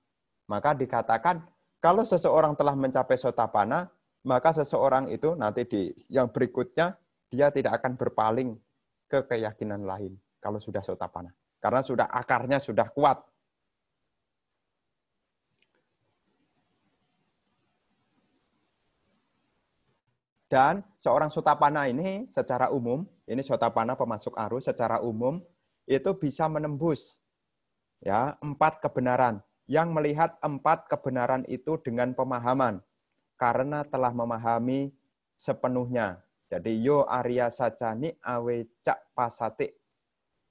Maka dikatakan kalau seseorang telah mencapai sotapanna, maka seseorang itu nanti di yang berikutnya dia tidak akan berpaling ke keyakinan lain kalau sudah sotapanna. Karena sudah akarnya sudah kuat. Dan seorang sotapanna ini secara umum, ini sotapanna pemasuk arus secara umum itu bisa menembus ya 4 kebenaran, yang melihat 4 kebenaran itu dengan pemahaman karena telah memahami sepenuhnya. Jadi yo Arya Sacani awe cak pasate,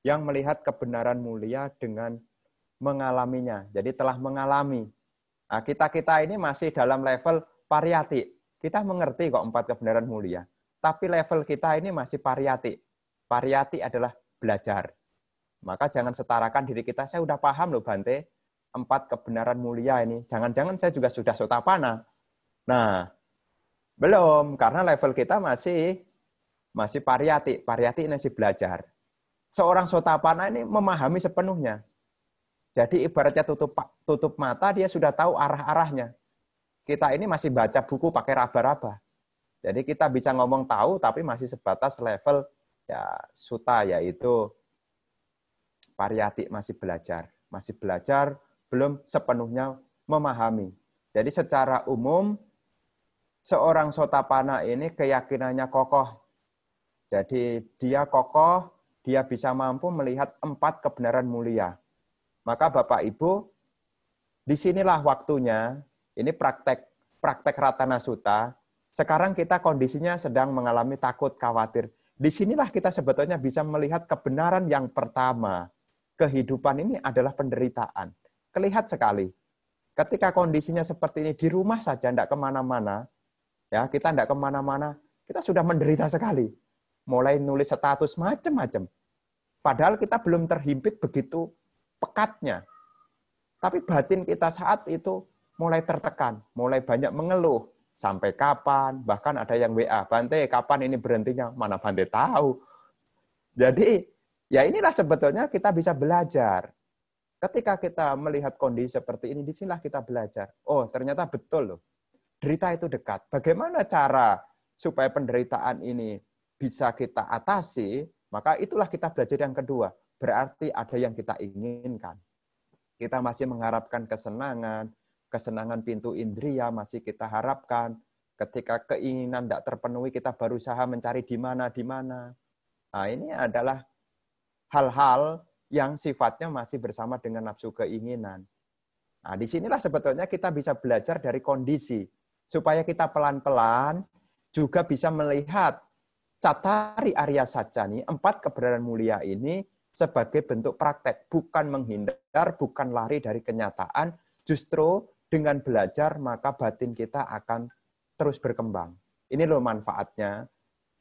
yang melihat kebenaran mulia dengan mengalaminya. Jadi telah mengalami. Nah, kita ini masih dalam level pariyati. Kita mengerti kok 4 kebenaran mulia. Tapi level kita ini masih pariyati. Pariyati adalah belajar. Maka jangan setarakan diri kita. Saya udah paham loh Bante, 4 kebenaran mulia ini. Jangan-jangan saya juga sudah sotapanna. Nah, belum. Karena level kita masih pariyati. Pariyati ini masih belajar. Seorang sotapanna ini memahami sepenuhnya. Jadi ibaratnya tutup mata, dia sudah tahu arah-arahnya. Kita ini masih baca buku pakai raba-raba. Jadi kita bisa ngomong tahu, tapi masih sebatas level ya suta, yaitu pariyati, masih belajar, belum sepenuhnya memahami. Jadi secara umum, seorang sotapanna ini keyakinannya kokoh. Jadi dia kokoh, dia bisa mampu melihat 4 kebenaran mulia. Maka Bapak Ibu, disinilah waktunya, ini praktek Ratana Sutta. Sekarang kita kondisinya sedang mengalami takut, khawatir. Disinilah kita sebetulnya bisa melihat kebenaran yang pertama. Kehidupan ini adalah penderitaan. Kelihat sekali. Ketika kondisinya seperti ini, di rumah saja, tidak kemana-mana. Ya, kita tidak kemana-mana, kita sudah menderita sekali. Mulai nulis status macam-macam. Padahal kita belum terhimpit begitu pekatnya. Tapi batin kita saat itu mulai tertekan, mulai banyak mengeluh. Sampai kapan? Bahkan ada yang WA, Bante, kapan ini berhentinya? Mana Bante tahu. Jadi, ya inilah sebetulnya kita bisa belajar. Ketika kita melihat kondisi seperti ini, disinilah kita belajar. Oh, ternyata betul loh. Derita itu dekat. Bagaimana cara supaya penderitaan ini bisa kita atasi? Maka itulah kita belajar yang kedua. Berarti ada yang kita inginkan. Kita masih mengharapkan kesenangan, kesenangan pintu indria masih kita harapkan. Ketika keinginan tidak terpenuhi, kita berusaha mencari di mana. Nah, ini adalah hal-hal yang sifatnya masih bersama dengan nafsu keinginan. Nah, disinilah sebetulnya kita bisa belajar dari kondisi. Supaya kita pelan-pelan juga bisa melihat Cattari Arya Sacani, 4 kebenaran mulia ini sebagai bentuk praktek, bukan menghindar, bukan lari dari kenyataan, justru dengan belajar maka batin kita akan terus berkembang. Ini loh manfaatnya.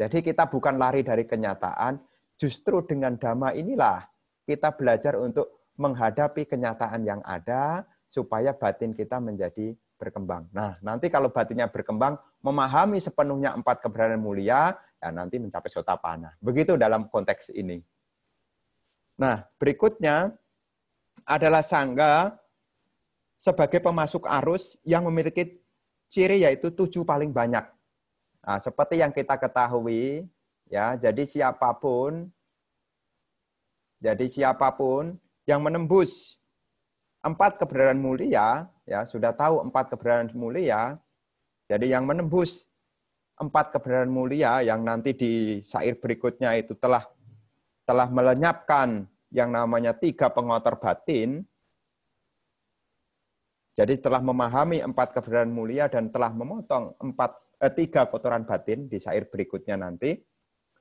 Jadi kita bukan lari dari kenyataan, justru dengan dhamma inilah kita belajar untuk menghadapi kenyataan yang ada supaya batin kita menjadi berkembang. Nah, nanti kalau batinnya berkembang, memahami sepenuhnya 4 kebenaran mulia, ya nanti mencapai sotapanna. Begitu dalam konteks ini. Nah, berikutnya adalah sangga sebagai pemasuk arus yang memiliki ciri yaitu 7 paling banyak. Nah, seperti yang kita ketahui, ya, jadi siapapun yang menembus 4 kebenaran mulia, ya sudah tahu 4 kebenaran mulia, jadi yang menembus 4 kebenaran mulia yang nanti di syair berikutnya itu telah melenyapkan yang namanya 3 pengotor batin. Jadi telah memahami 4 kebenaran mulia dan telah memotong 3 kotoran batin di syair berikutnya nanti.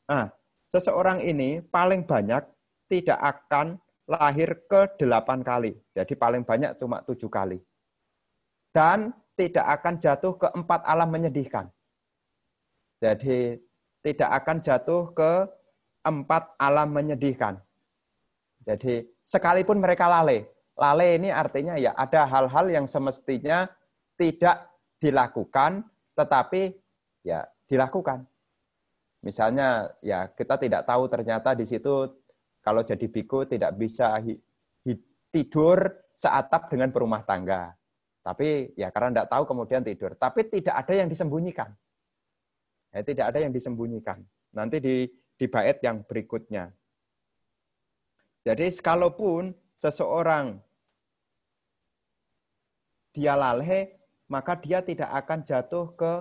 Nah, seseorang ini paling banyak tidak akan lahir ke 8 kali. Jadi paling banyak cuma 7 kali. Dan tidak akan jatuh ke 4 alam menyedihkan. Jadi tidak akan jatuh ke 4 alam menyedihkan. Jadi sekalipun mereka lalai. Lalai ini artinya ya ada hal-hal yang semestinya tidak dilakukan, tetapi ya dilakukan. Misalnya ya kita tidak tahu ternyata di situ kalau jadi biku tidak bisa tidur seatap dengan berumah tangga. Tapi ya karena tidak tahu kemudian tidur. Tapi tidak ada yang disembunyikan. Ya, tidak ada yang disembunyikan. Nanti di bait yang berikutnya. Jadi sekalipun seseorang dia lalai, maka dia tidak akan jatuh ke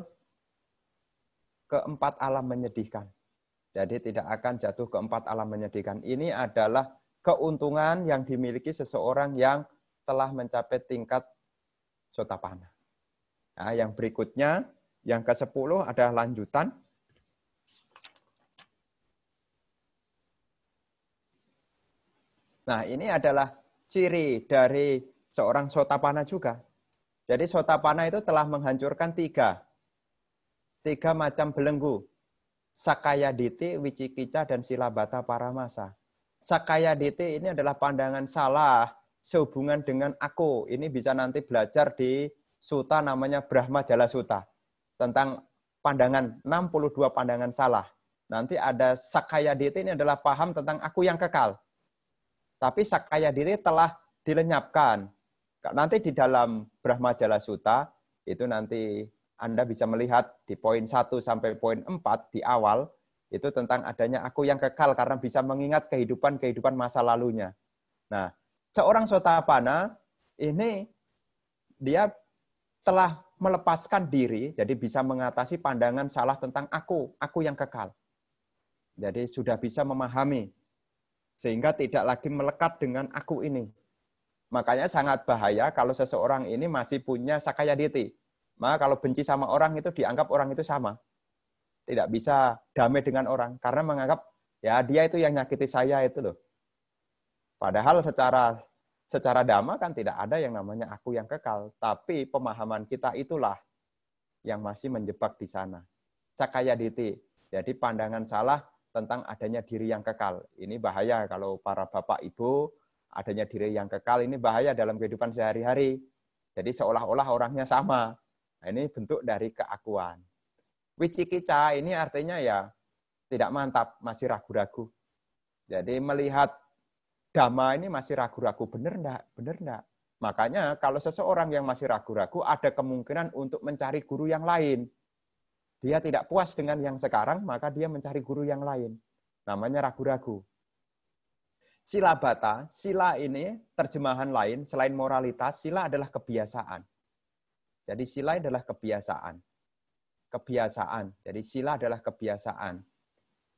keempat alam menyedihkan. Jadi tidak akan jatuh ke empat alam menyedihkan. Ini adalah keuntungan yang dimiliki seseorang yang telah mencapai tingkat Sotapanna. Nah, yang berikutnya, yang ke-10 adalah lanjutan. Nah, ini adalah ciri dari seorang Sotapanna juga. Jadi Sotapanna itu telah menghancurkan tiga macam belenggu. Sakayaditi, Wicikica, dan Silabata Paramasa. Sakayaditi ini adalah pandangan salah sehubungan dengan aku. Ini bisa nanti belajar di suta namanya Brahma Jala Sutta. Tentang pandangan, 62 pandangan salah. Nanti ada Sakayaditi ini adalah paham tentang aku yang kekal. Tapi Sakayaditi telah dilenyapkan. Nanti di dalam Brahma Jala Sutta, itu nanti Anda bisa melihat di poin 1 sampai poin 4 di awal, itu tentang adanya aku yang kekal karena bisa mengingat kehidupan masa lalunya. Nah, seorang Sotapanna ini dia telah melepaskan diri, jadi bisa mengatasi pandangan salah tentang aku yang kekal. Jadi sudah bisa memahami, sehingga tidak lagi melekat dengan aku ini. Makanya sangat bahaya kalau seseorang ini masih punya Sakayaditi. Maka kalau benci sama orang itu dianggap orang itu sama. Tidak bisa damai dengan orang. Karena menganggap, ya dia itu yang nyakiti saya itu loh. Padahal secara dhamma kan tidak ada yang namanya aku yang kekal. Tapi pemahaman kita itulah yang masih menjebak di sana. Sakayaditi. Jadi pandangan salah tentang adanya diri yang kekal. Ini bahaya kalau para bapak ibu, adanya diri yang kekal ini bahaya dalam kehidupan sehari-hari. Jadi seolah-olah orangnya sama. Nah, ini bentuk dari keakuan. Wicikica ini artinya ya tidak mantap, masih ragu-ragu. Jadi melihat dhamma ini masih ragu-ragu, benar enggak? Benar enggak? Makanya kalau seseorang yang masih ragu-ragu ada kemungkinan untuk mencari guru yang lain. Dia tidak puas dengan yang sekarang, maka dia mencari guru yang lain. Namanya ragu-ragu. Silabata, sila ini terjemahan lain selain moralitas, sila adalah kebiasaan. Jadi sila adalah kebiasaan. Kebiasaan. Jadi sila adalah kebiasaan.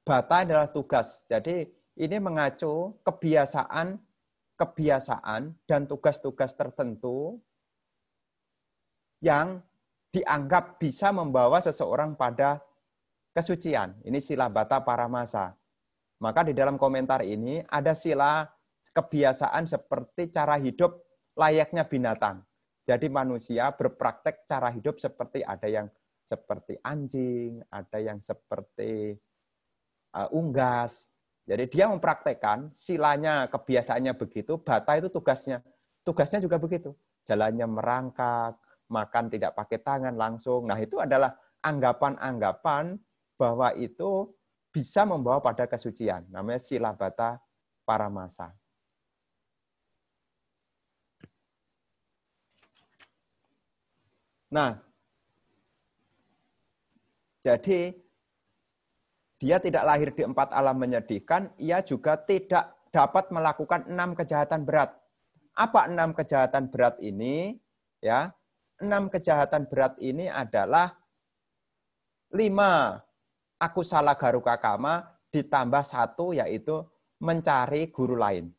Bata adalah tugas. Jadi ini mengacu kebiasaan dan tugas-tugas tertentu yang dianggap bisa membawa seseorang pada kesucian. Ini sila bata paramasa. Maka di dalam komentar ini ada sila kebiasaan seperti cara hidup layaknya binatang. Jadi manusia berpraktek cara hidup seperti ada yang seperti anjing, ada yang seperti unggas. Jadi dia mempraktekkan silanya, kebiasaannya begitu, bata itu tugasnya. Tugasnya juga begitu. Jalannya merangkak, makan tidak pakai tangan langsung. Nah, itu adalah anggapan-anggapan bahwa itu bisa membawa pada kesucian. Namanya sila bata paramasa. Nah, jadi dia tidak lahir di 4 alam menyedihkan, ia juga tidak dapat melakukan 6 kejahatan berat. Apa 6 kejahatan berat ini? Ya, 6 kejahatan berat ini adalah 5 akusala garuka kama ditambah 1 yaitu mencari guru lain.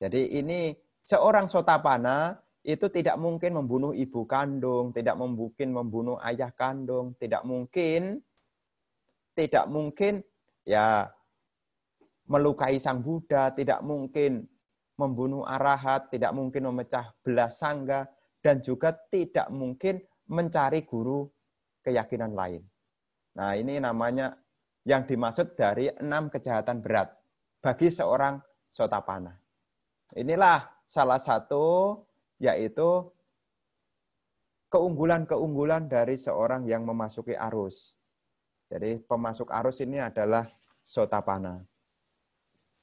Jadi ini seorang Sotapanna itu tidak mungkin membunuh ibu kandung, tidak mungkin membunuh ayah kandung, tidak mungkin ya melukai sang Buddha, tidak mungkin membunuh arahat, tidak mungkin memecah belah sangga, dan juga tidak mungkin mencari guru keyakinan lain. Nah, ini namanya yang dimaksud dari 6 kejahatan berat bagi seorang Sotapanna. Inilah salah satu yaitu keunggulan-keunggulan dari seorang yang memasuki arus. Jadi pemasuk arus ini adalah Sotapanna.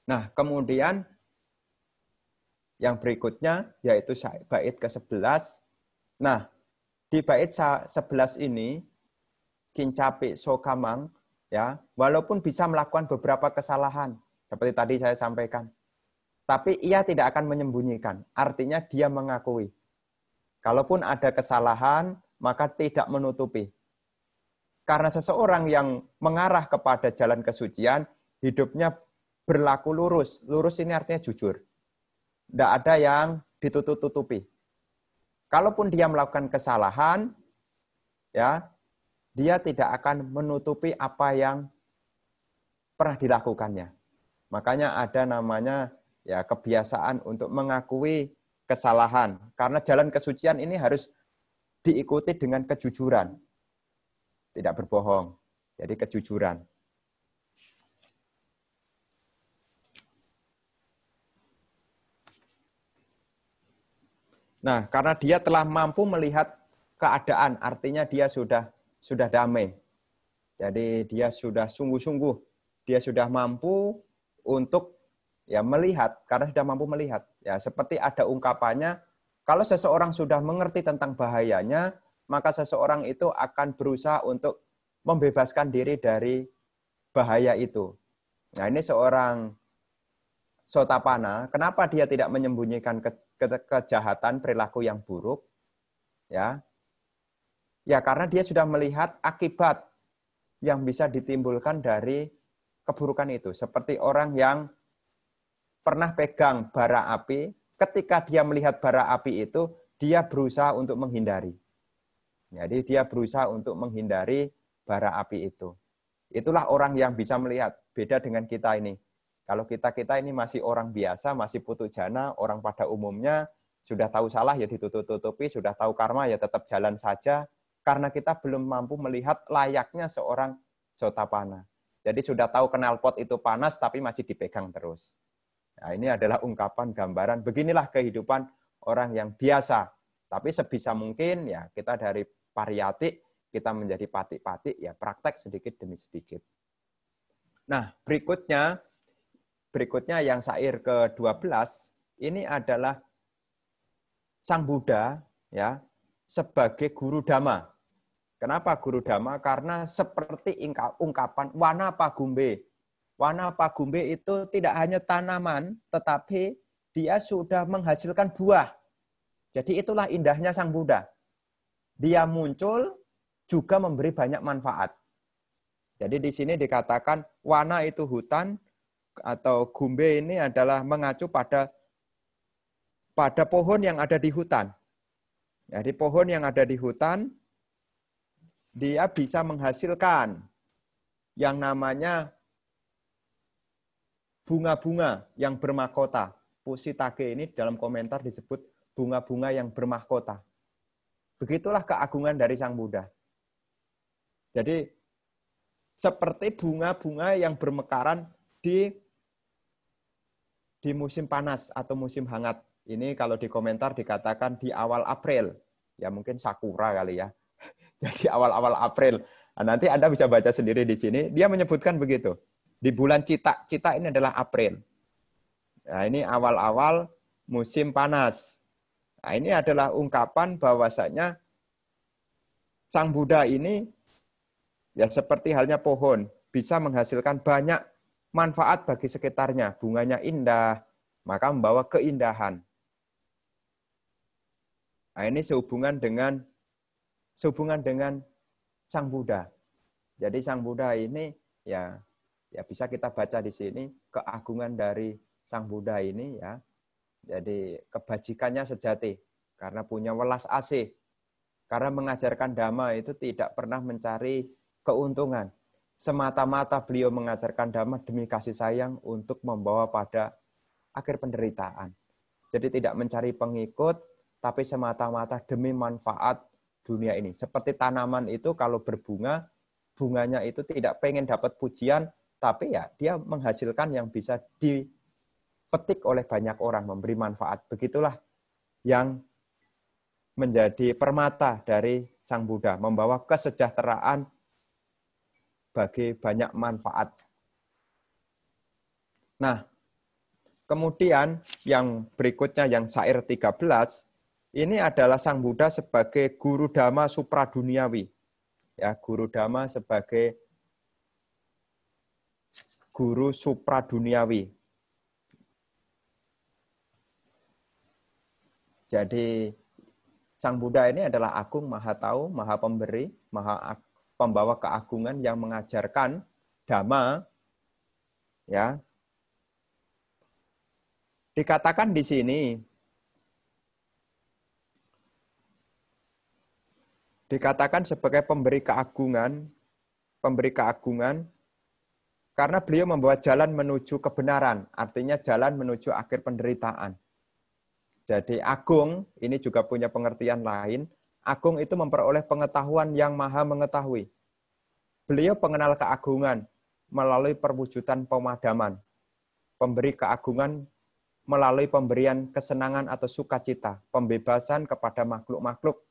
Nah, kemudian Yang berikutnya yaitu bait ke-11. Nah, di bait 11 ini Kincapi Sokamang ya, walaupun bisa melakukan beberapa kesalahan seperti tadi saya sampaikan, tapi ia tidak akan menyembunyikan. Artinya dia mengakui. Kalaupun ada kesalahan, maka tidak menutupi. Karena seseorang yang mengarah kepada jalan kesucian, hidupnya berlaku lurus. Lurus ini artinya jujur. Tidak ada yang ditutup-tutupi. Kalaupun dia melakukan kesalahan, ya, dia tidak akan menutupi apa yang pernah dilakukannya. Makanya ada namanya ya kebiasaan untuk mengakui kesalahan. Karena jalan kesucian ini harus diikuti dengan kejujuran. Tidak berbohong. Jadi kejujuran. Nah, karena dia telah mampu melihat keadaan, artinya dia sudah damai. Jadi dia sudah sungguh-sungguh, dia sudah mampu untuk ya melihat, karena sudah mampu melihat. Ya, seperti ada ungkapannya, kalau seseorang sudah mengerti tentang bahayanya, maka seseorang itu akan berusaha untuk membebaskan diri dari bahaya itu. Nah, ini seorang Sotapana, kenapa dia tidak menyembunyikan kejahatan, perilaku yang buruk? Ya, karena dia sudah melihat akibat yang bisa ditimbulkan dari keburukan itu. Seperti orang yang pernah pegang bara api, ketika dia melihat bara api itu, dia berusaha untuk menghindari. Jadi dia berusaha untuk menghindari bara api itu. Itulah orang yang bisa melihat. Beda dengan kita ini. Kalau kita ini masih orang biasa, masih putu jana, orang pada umumnya, sudah tahu salah ya ditutup-tutupi, sudah tahu karma ya tetap jalan saja, karena kita belum mampu melihat layaknya seorang Sotapana. Jadi sudah tahu knalpot itu panas, tapi masih dipegang terus. Nah, ini adalah ungkapan gambaran, beginilah kehidupan orang yang biasa. Tapi sebisa mungkin ya kita dari pariyati, kita menjadi patik-patik, ya praktek sedikit demi sedikit. Nah, berikutnya yang syair ke-12, ini adalah Sang Buddha ya sebagai guru dhamma. Kenapa guru dhamma? Karena seperti ungkapan wana pagumbe. Wana pagumbe itu tidak hanya tanaman, tetapi dia sudah menghasilkan buah. Jadi itulah indahnya Sang Buddha. Dia muncul juga memberi banyak manfaat. Jadi di sini dikatakan wana itu hutan, atau gumbe ini adalah mengacu pada pohon yang ada di hutan. Jadi pohon yang ada di hutan, dia bisa menghasilkan yang namanya bunga-bunga yang bermahkota. Pusitage ini dalam komentar disebut bunga-bunga yang bermahkota. Begitulah keagungan dari Sang Buddha. Jadi seperti bunga-bunga yang bermekaran di musim panas atau musim hangat. Ini kalau di komentar dikatakan di awal April. Ya mungkin sakura kali ya. Jadi awal-awal April. Nah, nanti Anda bisa baca sendiri di sini. Dia menyebutkan begitu. Di bulan Cita. Cita ini adalah April. Nah, ini awal-awal musim panas. Nah, ini adalah ungkapan bahwasanya Sang Buddha ini ya seperti halnya pohon. Bisa menghasilkan banyak manfaat bagi sekitarnya. Bunganya indah, maka membawa keindahan. Nah, ini sehubungan dengan Sang Buddha. Jadi Sang Buddha ini ya bisa kita baca di sini keagungan dari Sang Buddha ini ya. Jadi kebajikannya sejati karena punya welas asih. Karena mengajarkan dhamma itu tidak pernah mencari keuntungan. Semata-mata beliau mengajarkan dhamma demi kasih sayang untuk membawa pada akhir penderitaan. Jadi tidak mencari pengikut, tapi semata-mata demi manfaat dunia ini. Seperti tanaman itu kalau berbunga, bunganya itu tidak pengen dapat pujian, tapi ya dia menghasilkan yang bisa dipetik oleh banyak orang, memberi manfaat. Begitulah yang menjadi permata dari Sang Buddha, membawa kesejahteraan bagi banyak manfaat. Nah, Kemudian yang berikutnya yang syair 13, ini adalah Sang Buddha sebagai guru dhamma supraduniawi. Ya, guru dhamma sebagai guru supraduniawi. Jadi Sang Buddha ini adalah agung, maha tahu, maha pemberi, maha pembawa keagungan yang mengajarkan dhamma, ya. Dikatakan di sini, dikatakan sebagai pemberi keagungan karena beliau membawa jalan menuju kebenaran, artinya jalan menuju akhir penderitaan. Jadi agung ini juga punya pengertian lain. Agung itu memperoleh pengetahuan yang maha mengetahui. Beliau pengenal keagungan melalui perwujudan pemadaman. Pemberi keagungan melalui pemberian kesenangan atau sukacita, pembebasan kepada makhluk-makhluk.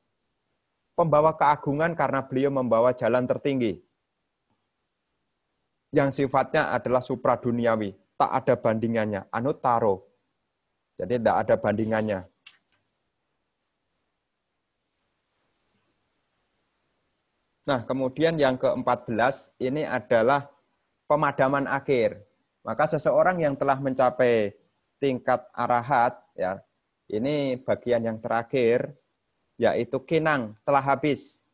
Pembawa keagungan karena beliau membawa jalan tertinggi, yang sifatnya adalah supraduniawi, tak ada bandingannya, anuttaro. Jadi tidak ada bandingannya. Nah, kemudian yang ke-14 ini adalah pemadaman akhir. Maka seseorang yang telah mencapai tingkat arahat, ya, ini bagian yang terakhir, yaitu kinang, telah habis.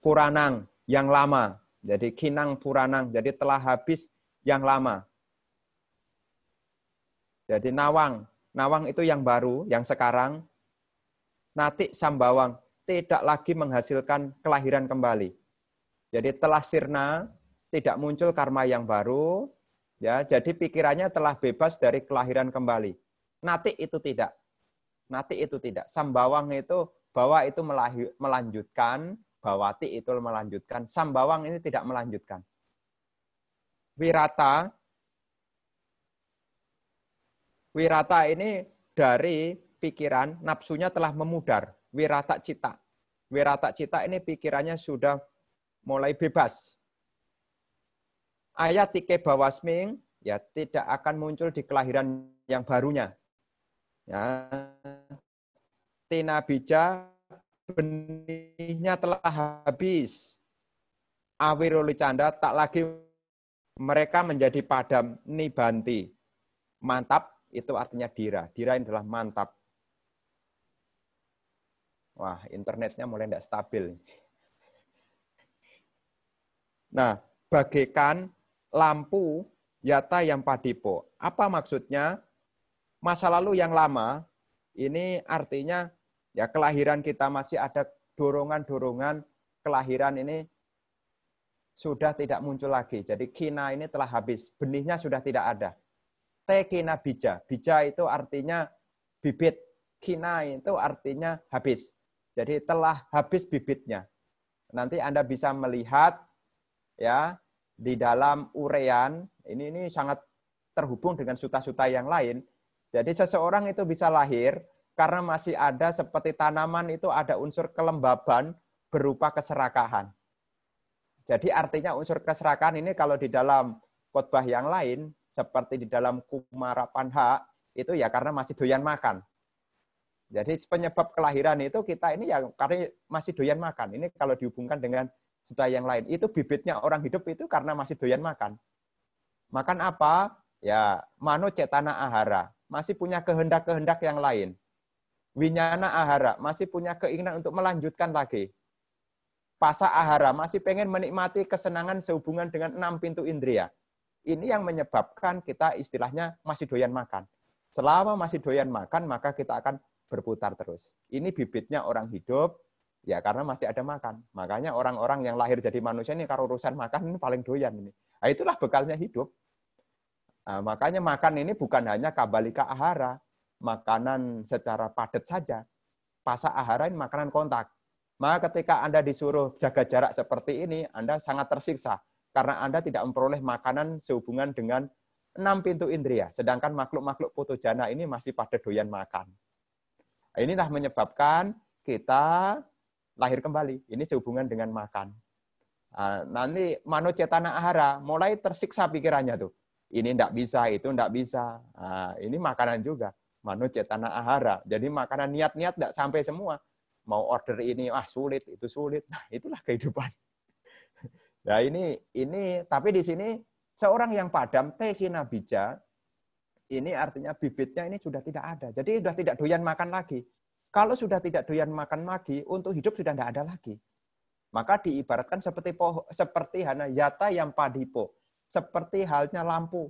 Puranang, yang lama. Jadi kinang puranang, jadi telah habis yang lama. Jadi nawang. Nawang itu yang baru, yang sekarang. Nati sambawang, tidak lagi menghasilkan kelahiran kembali. Jadi telah sirna, tidak muncul karma yang baru. Ya, jadi pikirannya telah bebas dari kelahiran kembali. Nati itu tidak. Nati itu tidak. Sambawang itu, bahwa itu melanjutkan, bawati itu melanjutkan. Sambawang ini tidak melanjutkan. Wirata ini dari pikiran, nafsunya telah memudar. Wirata cita. Wirata cita ini pikirannya sudah mulai bebas. Ayat tike bawasming, ya tidak akan muncul di kelahiran yang barunya. Ya. Tina bija, benihnya telah habis. Awiruli canda, tak lagi mereka menjadi padam, nibanti. Mantap, itu artinya dira. Dira ini adalah mantap. Wah, internetnya mulai tidak stabil. Nah, bagaikan lampu yata yang padipo. Apa maksudnya? Masa lalu yang lama, ini artinya ya kelahiran kita masih ada dorongan-dorongan kelahiran ini sudah tidak muncul lagi. Jadi kina ini telah habis, benihnya sudah tidak ada. Te kina bija. Bija itu artinya bibit. Kina itu artinya habis. Jadi telah habis bibitnya. Nanti Anda bisa melihat ya di dalam urean, ini sangat terhubung dengan suta-suta yang lain. Jadi seseorang itu bisa lahir karena masih ada seperti tanaman itu ada unsur kelembaban berupa keserakahan. Jadi artinya unsur keserakahan ini kalau di dalam khotbah yang lain, seperti di dalam Kumara Panha, itu ya karena masih doyan makan. Jadi penyebab kelahiran itu kita ini ya karena masih doyan makan. Ini kalau dihubungkan dengan suta yang lain. Itu bibitnya orang hidup itu karena masih doyan makan. Makan apa? Ya, mano cetana ahara. Masih punya kehendak-kehendak yang lain. Winyana ahara. Masih punya keinginan untuk melanjutkan lagi. Pasa ahara. Masih pengen menikmati kesenangan sehubungan dengan 6 pintu indria. Ini yang menyebabkan kita istilahnya masih doyan makan. Selama masih doyan makan, maka kita akan berputar terus. Ini bibitnya orang hidup, ya karena masih ada makan. Makanya orang-orang yang lahir jadi manusia ini kalau urusan makan ini paling doyan ini. Nah, itulah bekalnya hidup. Nah, makanya makan ini bukan hanya kabalika ahara, makanan secara padat saja. Pasa ahara ini makanan kontak. Maka ketika Anda disuruh jaga jarak seperti ini, Anda sangat tersiksa. Karena Anda tidak memperoleh makanan sehubungan dengan 6 pintu indria. Sedangkan makhluk-makhluk putujana ini masih pada doyan makan. Inilah menyebabkan kita lahir kembali. Ini sehubungan dengan makan. Nanti mano cetana ahara, mulai tersiksa pikirannya tuh. Ini enggak bisa, itu enggak bisa. Nah, ini makanan juga. Mano cetana ahara. Jadi makanan niat-niat enggak sampai semua. Mau order ini, sulit, itu sulit. Nah, itulah kehidupan. Nah, ini tapi di sini seorang yang padam tekina bija, ini artinya bibitnya ini sudah tidak ada. Jadi sudah tidak doyan makan lagi. Kalau sudah tidak doyan makan lagi, untuk hidup sudah tidak ada lagi. Maka diibaratkan seperti hana yata yang padipo. Seperti halnya lampu.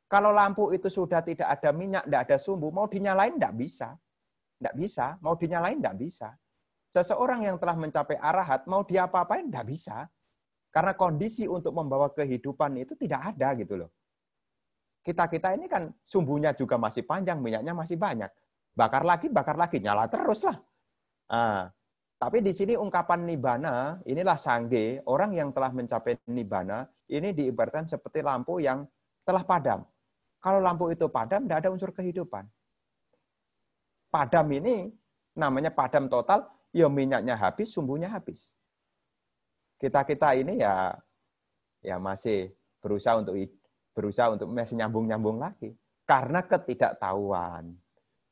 Kalau lampu itu sudah tidak ada minyak, tidak ada sumbu, mau dinyalain tidak bisa. Tidak bisa. Mau dinyalain tidak bisa. Seseorang yang telah mencapai arahat, mau diapa-apain tidak bisa. Karena kondisi untuk membawa kehidupan itu tidak ada gitu loh. Kita ini kan sumbunya juga masih panjang, minyaknya masih banyak. Bakar lagi, nyala terus lah. Nah, tapi di sini ungkapan nibbana, inilah sangge, orang yang telah mencapai nibbana, ini diibaratkan seperti lampu yang telah padam. Kalau lampu itu padam, tidak ada unsur kehidupan. Padam ini, namanya padam total, ya minyaknya habis, sumbunya habis. Kita ini ya masih berusaha untuk masih nyambung lagi. Karena ketidaktahuan.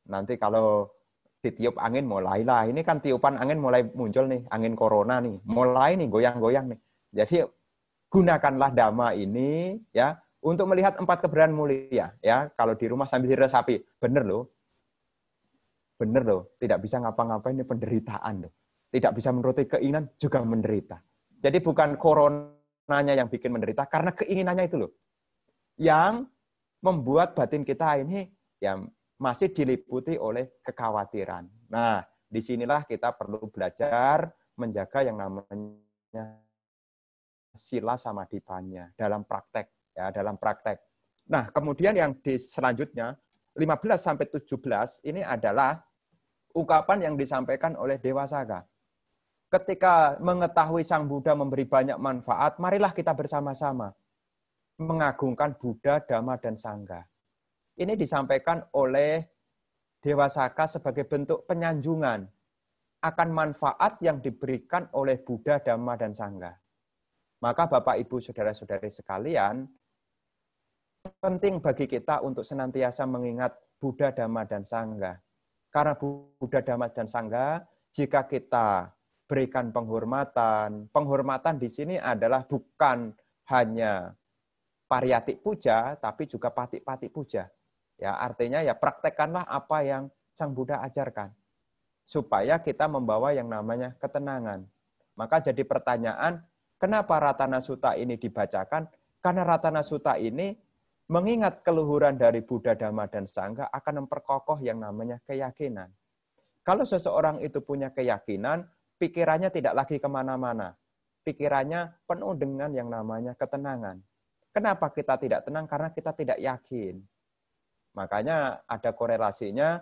Nanti kalau ditiup angin mulailah. Ini kan tiupan angin mulai muncul nih, angin corona nih. Mulai nih goyang-goyang nih. Jadi gunakanlah dhamma ini ya untuk melihat 4 keberadaan mulia ya. Kalau di rumah sambil diresapi, bener loh. Bener loh, tidak bisa ngapa-ngapain ini penderitaan loh. Tidak bisa menuruti keinginan juga menderita. Jadi bukan coronanya yang bikin menderita, karena keinginannya itu loh. Yang membuat batin kita ini ya masih diliputi oleh kekhawatiran. Nah, disinilah kita perlu belajar menjaga yang namanya sila samadhipanya dalam praktek. Ya, dalam praktek. Nah, kemudian yang selanjutnya, 15-17, ini adalah ungkapan yang disampaikan oleh Dewasaka. Ketika mengetahui Sang Buddha memberi banyak manfaat, marilah kita bersama-sama mengagungkan Buddha, Dhamma, dan Sangha. Ini disampaikan oleh Dewasaka sebagai bentuk penyanjungan akan manfaat yang diberikan oleh Buddha, Dhamma, dan Sangha. Maka Bapak, Ibu, Saudara-saudari sekalian, penting bagi kita untuk senantiasa mengingat Buddha, Dhamma, dan Sangha. Karena Buddha, Dhamma, dan Sangha, jika kita berikan penghormatan, penghormatan di sini adalah bukan hanya pariyatik puja, tapi juga patik-patik puja. Ya, artinya ya praktekkanlah apa yang Sang Buddha ajarkan. Supaya kita membawa yang namanya ketenangan. Maka jadi pertanyaan, kenapa Ratana Sutta ini dibacakan? Karena Ratana Sutta ini mengingat keluhuran dari Buddha, Dhamma, dan Sangha akan memperkokoh yang namanya keyakinan. Kalau seseorang itu punya keyakinan, pikirannya tidak lagi kemana-mana. Pikirannya penuh dengan yang namanya ketenangan. Kenapa kita tidak tenang? Karena kita tidak yakin. Makanya ada korelasinya,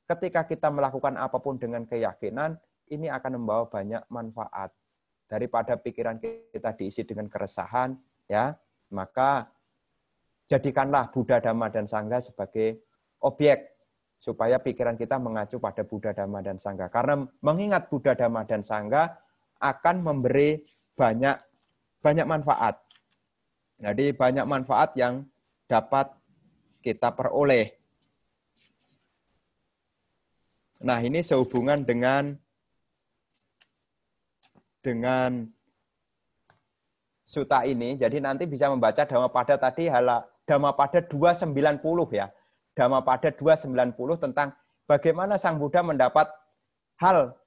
ketika kita melakukan apapun dengan keyakinan, ini akan membawa banyak manfaat. Daripada pikiran kita diisi dengan keresahan, ya, maka jadikanlah Buddha, Dhamma, dan Sangha sebagai objek, supaya pikiran kita mengacu pada Buddha, Dhamma, dan Sangha. Karena mengingat Buddha, Dhamma, dan Sangha akan memberi banyak manfaat. Jadi banyak manfaat yang dapat kita peroleh. Nah, ini sehubungan dengan suta ini. Jadi nanti bisa membaca Dhammapada tadi, Dhammapada 290 ya. Dhammapada 290 tentang bagaimana Sang Buddha mendapat hal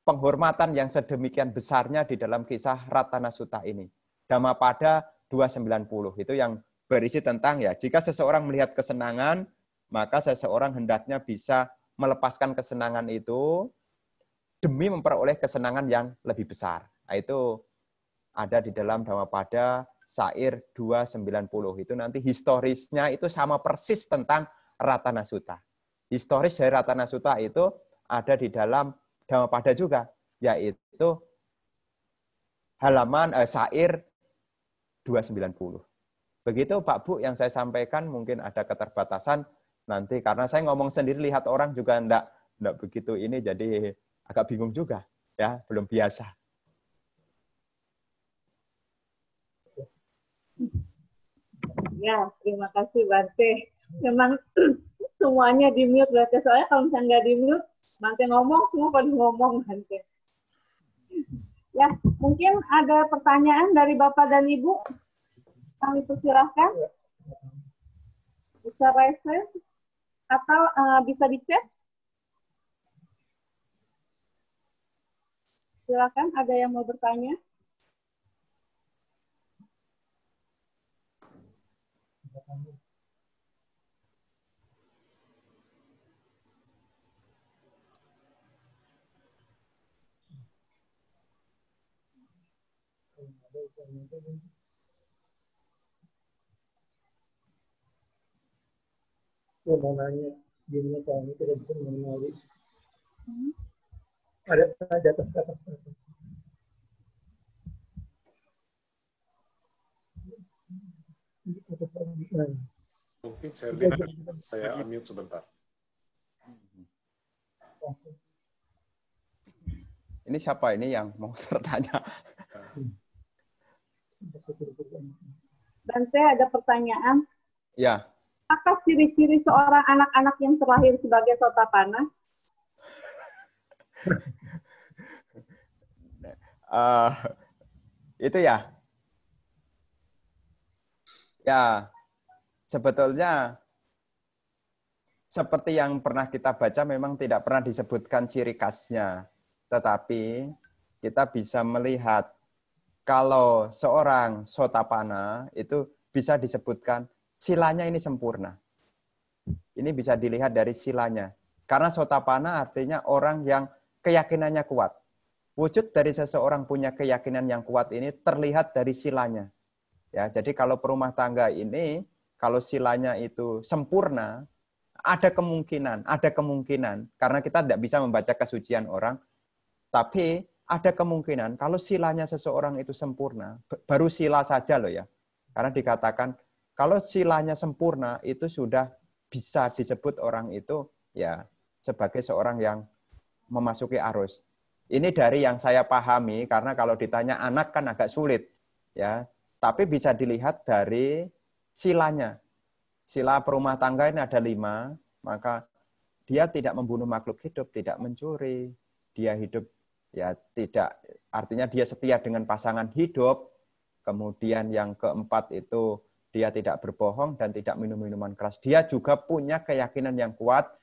penghormatan yang sedemikian besarnya di dalam kisah Ratana Sutta ini. Dhammapada 290 itu yang berisi tentang ya, jika seseorang melihat kesenangan, maka seseorang hendaknya bisa melepaskan kesenangan itu demi memperoleh kesenangan yang lebih besar. Nah, itu ada di dalam Dhammapada Syair 290. Itu nanti historisnya itu sama persis tentang Ratana Sutta. Historis dari Ratana Sutta itu ada di dalam Dhammapada juga, yaitu halaman Syair 290. Begitu Pak Bu yang saya sampaikan, mungkin ada keterbatasan nanti karena saya ngomong sendiri, lihat orang juga enggak begitu ini, jadi agak bingung juga ya, belum biasa. Ya, terima kasih Bante. Memang semuanya di mute Bante. Soalnya kalau misalnya nggak di mute, Bante ngomong, semua pada ngomong Bante. Ya, mungkin ada pertanyaan dari Bapak dan Ibu. Kami persilahkan. Bisa raise hand atau bisa di chat. Silakan, ada yang mau bertanya? Saya mau nanya, gimana caranya tidak bisa mengenali. Ada di atas kata. Mungkin Sherlyn, saya unmute sebentar. Ini siapa ini yang mau bertanya? Bante, ada pertanyaan. Ya. Apa ciri-ciri seorang anak-anak yang terlahir sebagai Sotapana? Itu ya. Ya, sebetulnya seperti yang pernah kita baca memang tidak pernah disebutkan ciri khasnya. Tetapi kita bisa melihat kalau seorang Sotapana itu bisa disebutkan silanya ini sempurna. Ini bisa dilihat dari silanya. Karena Sotapana artinya orang yang keyakinannya kuat. Wujud dari seseorang punya keyakinan yang kuat ini terlihat dari silanya. Ya, jadi kalau perumah tangga ini, kalau silanya itu sempurna, ada kemungkinan, karena kita tidak bisa membaca kesucian orang, tapi ada kemungkinan kalau silanya seseorang itu sempurna, baru sila saja loh ya. Karena dikatakan kalau silanya sempurna itu sudah bisa disebut orang itu ya sebagai seorang yang memasuki arus. Ini dari yang saya pahami, karena kalau ditanya anak kan agak sulit ya. Tapi bisa dilihat dari silanya. Sila perumah tangga ini ada 5, maka dia tidak membunuh makhluk hidup, tidak mencuri, dia hidup ya tidak, artinya dia setia dengan pasangan hidup. Kemudian yang keempat itu dia tidak berbohong dan tidak minum minuman keras. Dia juga punya keyakinan yang kuat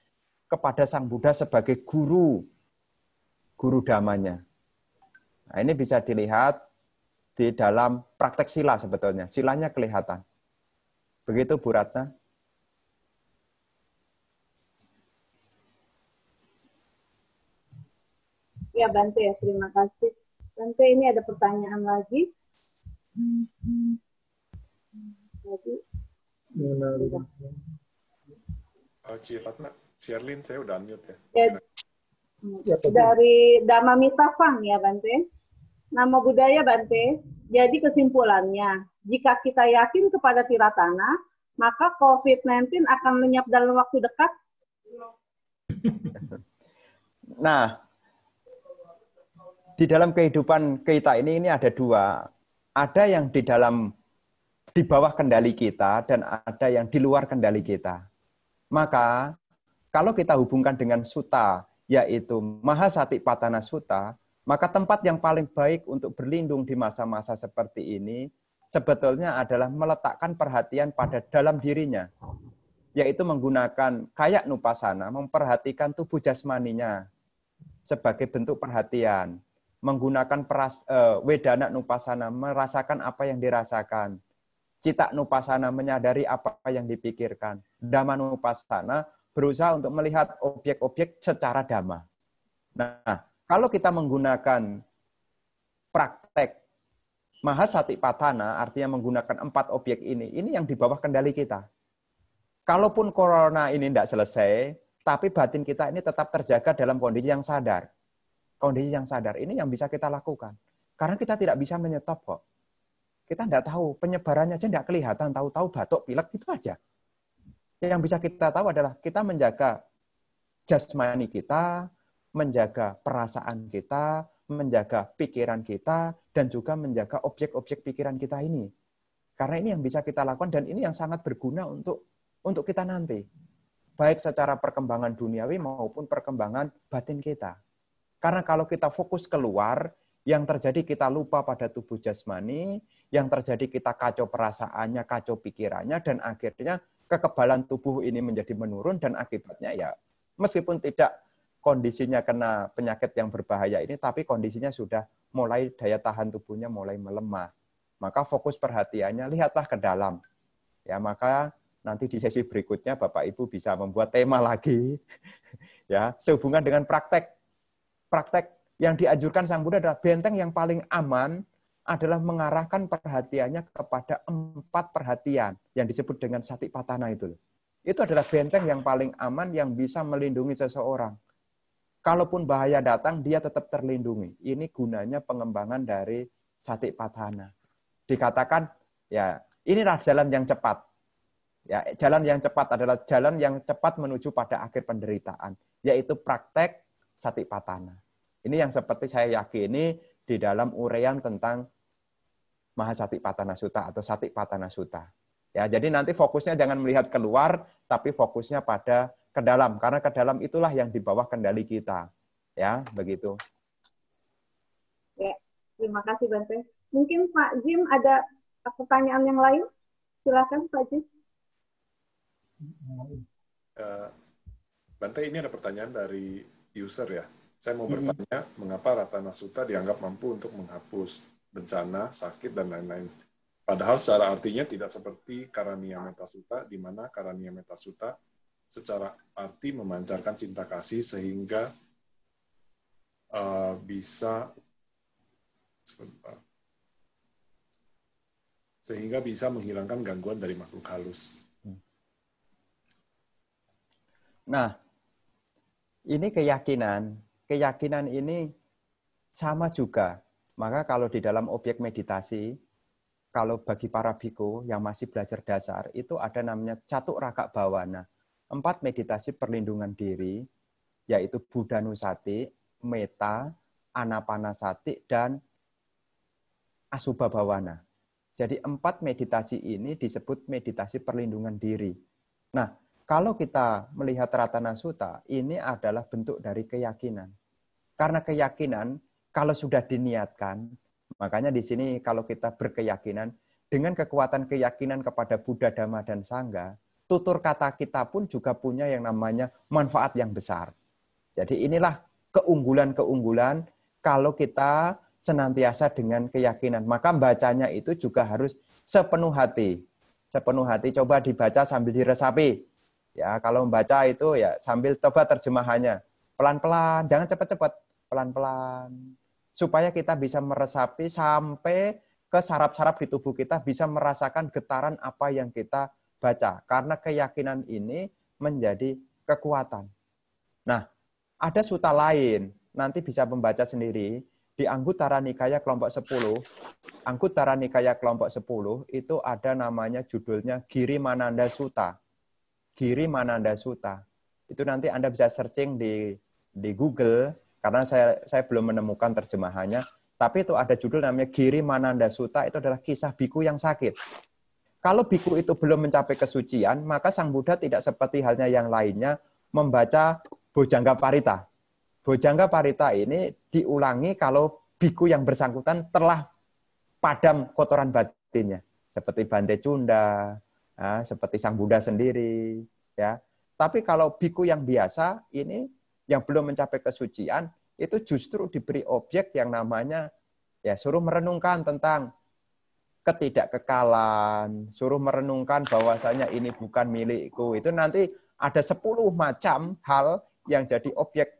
kepada Sang Buddha sebagai guru damanya. Nah, ini bisa dilihat di dalam praktek sila sebetulnya. Silanya kelihatan. Begitu Bu Ratna. Ya Bante, ya terima kasih. Bante, ini ada pertanyaan lagi. Jadi, Cifatna, Sherlyn, saya udah unmute ya. Dari Dhammamita Fang ya Bante. Nama budaya Bante. Jadi kesimpulannya, jika kita yakin kepada Tiratana, maka COVID-19 akan lenyap dalam waktu dekat. Nah, di dalam kehidupan kita ini ada 2. Ada yang di bawah kendali kita dan ada yang di luar kendali kita. Maka kalau kita hubungkan dengan sutta, yaitu Mahasatipatthana Sutta, maka tempat yang paling baik untuk berlindung di masa-masa seperti ini sebetulnya adalah meletakkan perhatian pada dalam dirinya, yaitu menggunakan kayak nupasana, memperhatikan tubuh jasmaninya sebagai bentuk perhatian, menggunakan wedana nupasana, merasakan apa yang dirasakan, cita nupasana, menyadari apa yang dipikirkan, dhamma nupasana, berusaha untuk melihat objek-objek secara dhamma. Nah, kalau kita menggunakan praktek Mahasatipatthana, artinya menggunakan 4 objek ini yang di bawah kendali kita. Kalaupun corona ini tidak selesai, tapi batin kita ini tetap terjaga dalam kondisi yang sadar. Kondisi yang sadar ini yang bisa kita lakukan. Karena kita tidak bisa menyetop kok. Kita tidak tahu, penyebarannya aja tidak kelihatan, tahu-tahu batuk, pilek, itu aja. Yang bisa kita tahu adalah kita menjaga jasmani kita, menjaga perasaan kita, menjaga pikiran kita, dan juga menjaga objek-objek pikiran kita ini. Karena ini yang bisa kita lakukan dan ini yang sangat berguna untuk kita nanti. Baik secara perkembangan duniawi maupun perkembangan batin kita. Karena kalau kita fokus keluar, yang terjadi kita lupa pada tubuh jasmani, yang terjadi kita kacau perasaannya, kacau pikirannya, dan akhirnya kekebalan tubuh ini menjadi menurun, dan akibatnya ya meskipun tidak kondisinya kena penyakit yang berbahaya ini, tapi kondisinya sudah mulai daya tahan tubuhnya mulai melemah. Maka fokus perhatiannya, lihatlah ke dalam. Ya, maka nanti di sesi berikutnya Bapak Ibu bisa membuat tema lagi, ya sehubungan dengan praktek yang dianjurkan Sang Buddha adalah benteng yang paling aman adalah mengarahkan perhatiannya kepada 4 perhatian yang disebut dengan satipatthana itu. Itu adalah benteng yang paling aman yang bisa melindungi seseorang. Kalaupun bahaya datang, dia tetap terlindungi. Ini gunanya pengembangan dari satipatthana. Dikatakan, ya inilah jalan yang cepat. Ya, jalan yang cepat adalah jalan yang cepat menuju pada akhir penderitaan, yaitu praktek satipatthana. Ini yang seperti saya yakini di dalam uraian tentang Mahasatipatthana Sutta atau Satipatthana Sutta. Ya, jadi nanti fokusnya jangan melihat keluar, tapi fokusnya pada ke dalam, karena ke dalam itulah yang di bawah kendali kita. Ya, begitu. Ya, terima kasih Bante. Mungkin Pak Jim ada pertanyaan yang lain? Silakan Pak Jim. Bante, ini ada pertanyaan dari user ya. Saya mau bertanya, mengapa Ratana Sutta dianggap mampu untuk menghapus bencana, sakit, dan lain-lain. Padahal secara artinya tidak seperti Karaniya Metta Sutta, di mana Karaniya Metta Sutta secara arti memancarkan cinta kasih sehingga bisa menghilangkan gangguan dari makhluk halus. Nah, ini keyakinan. Keyakinan ini sama juga. Maka kalau di dalam objek meditasi, kalau bagi para biku yang masih belajar dasar, itu ada namanya Catuk Raka Bhawana. 4 meditasi perlindungan diri, yaitu Buddhanusati, Metta, Anapanasati, dan Asubha Bhawana. Jadi 4 meditasi ini disebut meditasi perlindungan diri. Nah, kalau kita melihat Ratana Sutta, ini adalah bentuk dari keyakinan. Karena keyakinan, kalau sudah diniatkan, makanya di sini kalau kita berkeyakinan, dengan kekuatan keyakinan kepada Buddha, Dhamma, dan Sangha, tutur kata kita pun juga punya yang namanya manfaat yang besar. Jadi inilah keunggulan-keunggulan kalau kita senantiasa dengan keyakinan. Maka bacanya itu juga harus sepenuh hati. Sepenuh hati, coba dibaca sambil diresapi. Ya, kalau membaca itu ya sambil coba terjemahannya. Pelan-pelan, jangan cepat-cepat, pelan-pelan. Supaya kita bisa meresapi sampai ke saraf-saraf di tubuh kita bisa merasakan getaran apa yang kita baca. Karena keyakinan ini menjadi kekuatan. Nah, ada sutta lain, nanti bisa membaca sendiri, di Anguttara Nikaya kelompok 10. Anguttara Nikaya kelompok 10 itu ada namanya judulnya Giri Mananda Sutta. Giri Mananda Sutta. Itu nanti Anda bisa searching di Google, karena saya belum menemukan terjemahannya, tapi itu ada judul namanya Giri Mananda Sutta, itu adalah kisah biku yang sakit. Kalau biku itu belum mencapai kesucian, maka Sang Buddha tidak seperti halnya yang lainnya membaca Bojjhanga Parita. Bojjhanga Parita ini diulangi kalau biku yang bersangkutan telah padam kotoran batinnya, seperti Bante Cunda, seperti Sang Buddha sendiri, ya. Tapi kalau biku yang biasa ini yang belum mencapai kesucian itu justru diberi objek yang namanya ya suruh merenungkan tentang ketidakkekalan, suruh merenungkan bahwasanya ini bukan milikku. Itu nanti ada 10 macam hal yang jadi objek.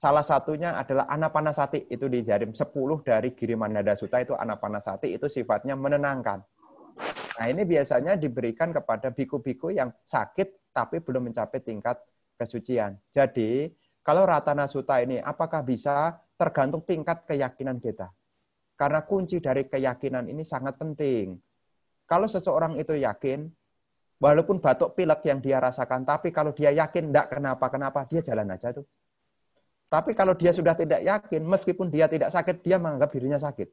Salah satunya adalah Anapanasati, itu di jarim 10 dari Giri Mananda Sutta itu Anapanasati, itu sifatnya menenangkan. Nah, ini biasanya diberikan kepada biku-biku yang sakit tapi belum mencapai tingkat kesucian. Jadi, kalau Ratana Sutta ini apakah bisa tergantung tingkat keyakinan kita. Karena kunci dari keyakinan ini sangat penting. Kalau seseorang itu yakin, walaupun batuk pilek yang dia rasakan, tapi kalau dia yakin enggak kenapa-kenapa, dia jalan aja tuh. Tapi kalau dia sudah tidak yakin, meskipun dia tidak sakit, dia menganggap dirinya sakit.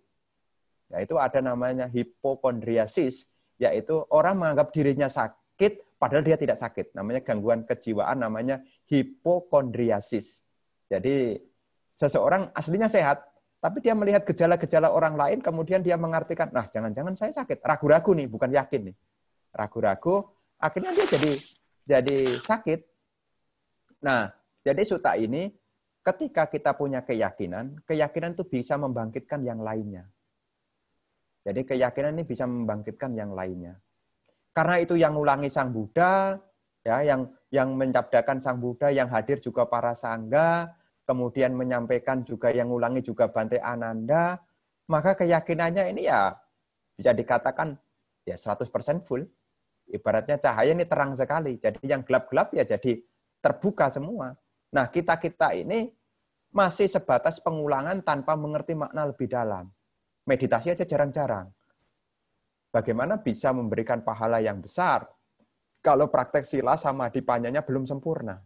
yaitu ada namanya hipokondriasis, yaitu orang menganggap dirinya sakit padahal dia tidak sakit. Namanya gangguan kejiwaan, namanya hipokondriasis. Jadi seseorang aslinya sehat, tapi dia melihat gejala-gejala orang lain, kemudian dia mengartikan, nah jangan-jangan saya sakit. Ragu-ragu nih, bukan yakin nih. Ragu-ragu, akhirnya dia jadi sakit. Nah, jadi sutta ini, ketika kita punya keyakinan itu bisa membangkitkan yang lainnya. Jadi keyakinan ini bisa membangkitkan yang lainnya. Karena itu yang ulangi Sang Buddha, ya, yang mencabdakan Sang Buddha, yang hadir juga para sangga, kemudian menyampaikan juga yang ulangi juga Bante Ananda, maka keyakinannya ini ya bisa dikatakan ya 100% full. Ibaratnya cahaya ini terang sekali. Jadi yang gelap-gelap ya jadi terbuka semua. Nah, kita-kita ini masih sebatas pengulangan tanpa mengerti makna lebih dalam. Meditasi aja jarang-jarang. Bagaimana bisa memberikan pahala yang besar kalau praktek sila samadhi-panyanya belum sempurna.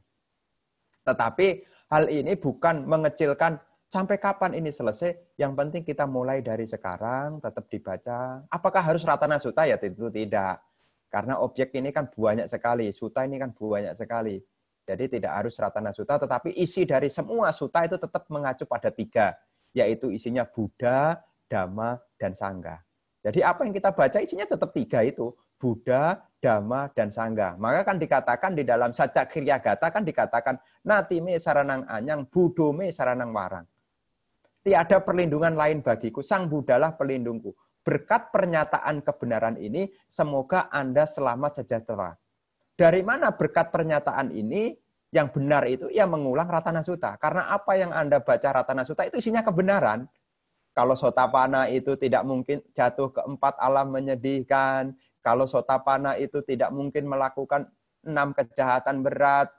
Tetapi hal ini bukan mengecilkan sampai kapan ini selesai. Yang penting kita mulai dari sekarang, tetap dibaca. Apakah harus Ratana Sutta? Ya tentu tidak. Karena objek ini kan banyak sekali. Sutta ini kan banyak sekali. Jadi tidak harus Ratana Sutta, tetapi isi dari semua sutta itu tetap mengacu pada 3. Yaitu isinya Buddha, Dhamma, dan Sangha. Jadi apa yang kita baca isinya tetap 3 itu. Buddha, Dhamma, dan Sangha. Maka kan dikatakan di dalam Sajak Kiryagata kan dikatakan Nati me saranang anyang, Buddho me saranang warang. Tiada perlindungan lain bagiku, Sang Buddha lah pelindungku. Berkat pernyataan kebenaran ini, semoga Anda selamat sejahtera. Dari mana berkat pernyataan ini yang benar itu? Ya mengulang Ratana Sutta. Karena apa yang Anda baca Ratana Sutta itu isinya kebenaran. Kalau Sotapanna itu tidak mungkin jatuh ke 4 alam menyedihkan. Kalau Sotapanna itu tidak mungkin melakukan 6 kejahatan berat.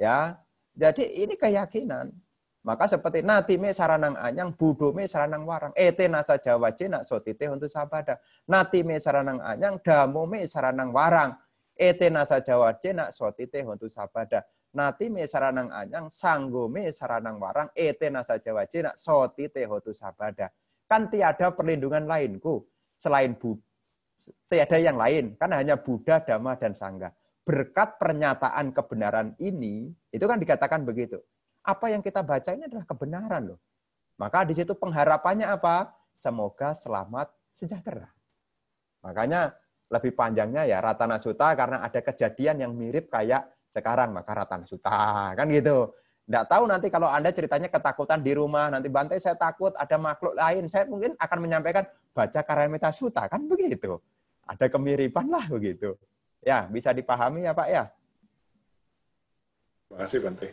Ya, jadi ini keyakinan. Maka seperti Nati me saranang anyang, Buddho me saranang warang. Ete nasa jawa cina sotite untuk sabada. Nati me saranang anyang, Dhammo me saranang warang. Ete nasa jawa cina sotite untuk sabada. Nati me saranang anyang, Sanggo me saranang warang. Ete nasa jawa cina sotite untuk sabada. Kan tiada perlindungan lainku selain Buddha. Tiada yang lain, kan hanya Buddha, Dhamma, dan Sangha. Berkat pernyataan kebenaran ini, itu kan dikatakan begitu. Apa yang kita baca ini adalah kebenaran loh. Maka di situ pengharapannya apa? Semoga selamat sejahtera. Makanya lebih panjangnya ya Ratana Sutta karena ada kejadian yang mirip kayak sekarang, maka Ratana Sutta. Kan gitu. Nggak tahu nanti kalau Anda ceritanya ketakutan di rumah, nanti Bante saya takut ada makhluk lain, saya mungkin akan menyampaikan baca Karamita Sutta, kan begitu. Ada kemiripan lah begitu. Ya, bisa dipahami ya Pak ya? Terima kasih Bante.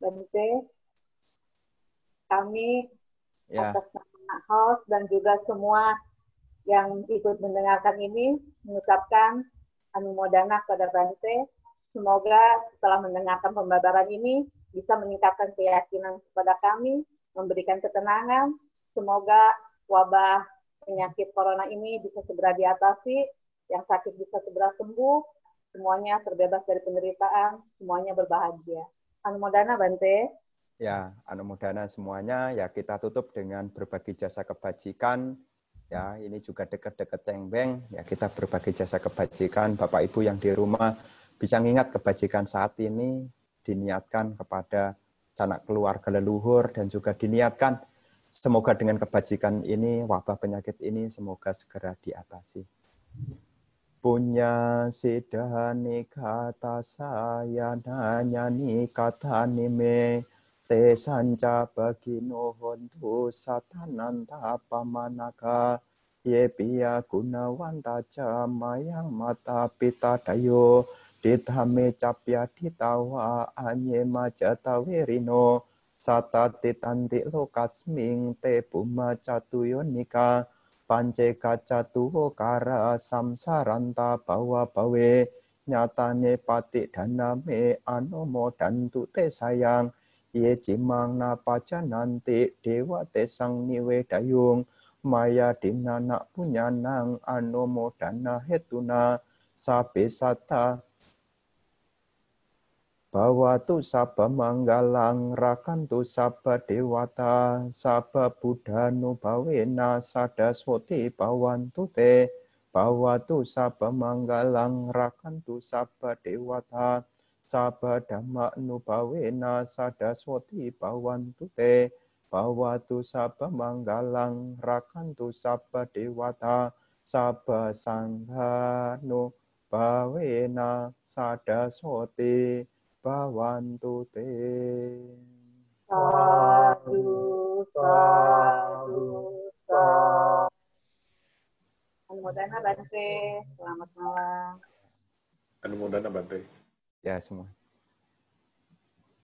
Bante, kami Ya. atas nama host dan juga semua yang ikut mendengarkan ini mengucapkan anumodana kepada Bante. Semoga setelah mendengarkan pembelajaran ini bisa meningkatkan keyakinan kepada kami, memberikan ketenangan. Semoga wabah penyakit corona ini bisa segera diatasi, yang sakit bisa segera sembuh, semuanya terbebas dari penderitaan, semuanya berbahagia. Anumodana Bante. Ya, anumodana semuanya. Ya, kita tutup dengan berbagi jasa kebajikan. Ya, ini juga dekat-dekat Cengbeng. Ya, kita berbagi jasa kebajikan. Bapak Ibu yang di rumah bisa mengingat kebajikan saat ini, diniatkan kepada sanak keluarga leluhur dan juga diniatkan semoga dengan kebajikan ini, wabah penyakit ini semoga segera diatasi. Punya sidani kata saya nanya ni kata nime te sanca bagino hontu satananta pamanaka ye piya gunawanta jamayang mata pita dayo ditame capya ditawa anye majata werino sata titanti lokasming te puma catuyonika Pance kacatu kara samsaranta bawa bawe nyatane pati daname anomo dantu te sayang ye cimang napaca nanti dewa te sang niwe dayung maya dinana punya nang anomo dana hetuna sabe sata Bhavatu sabba manggalang rakantu sabba dewata sabba buddhanu bhavena sadaswati bhavantu te. Bhavatu sabba manggalang rakantu sabba dewata sabba dhammanu bhavena sadaswati bhavantu te. Bhavatu sabba manggalang rakantu sabba dewata sabba sanghanu bhavena sadaswati bhavantu te. Sadu, sadu, sadu. Anumodana Bante, selamat malam. Anumodana Bante. Ya semua.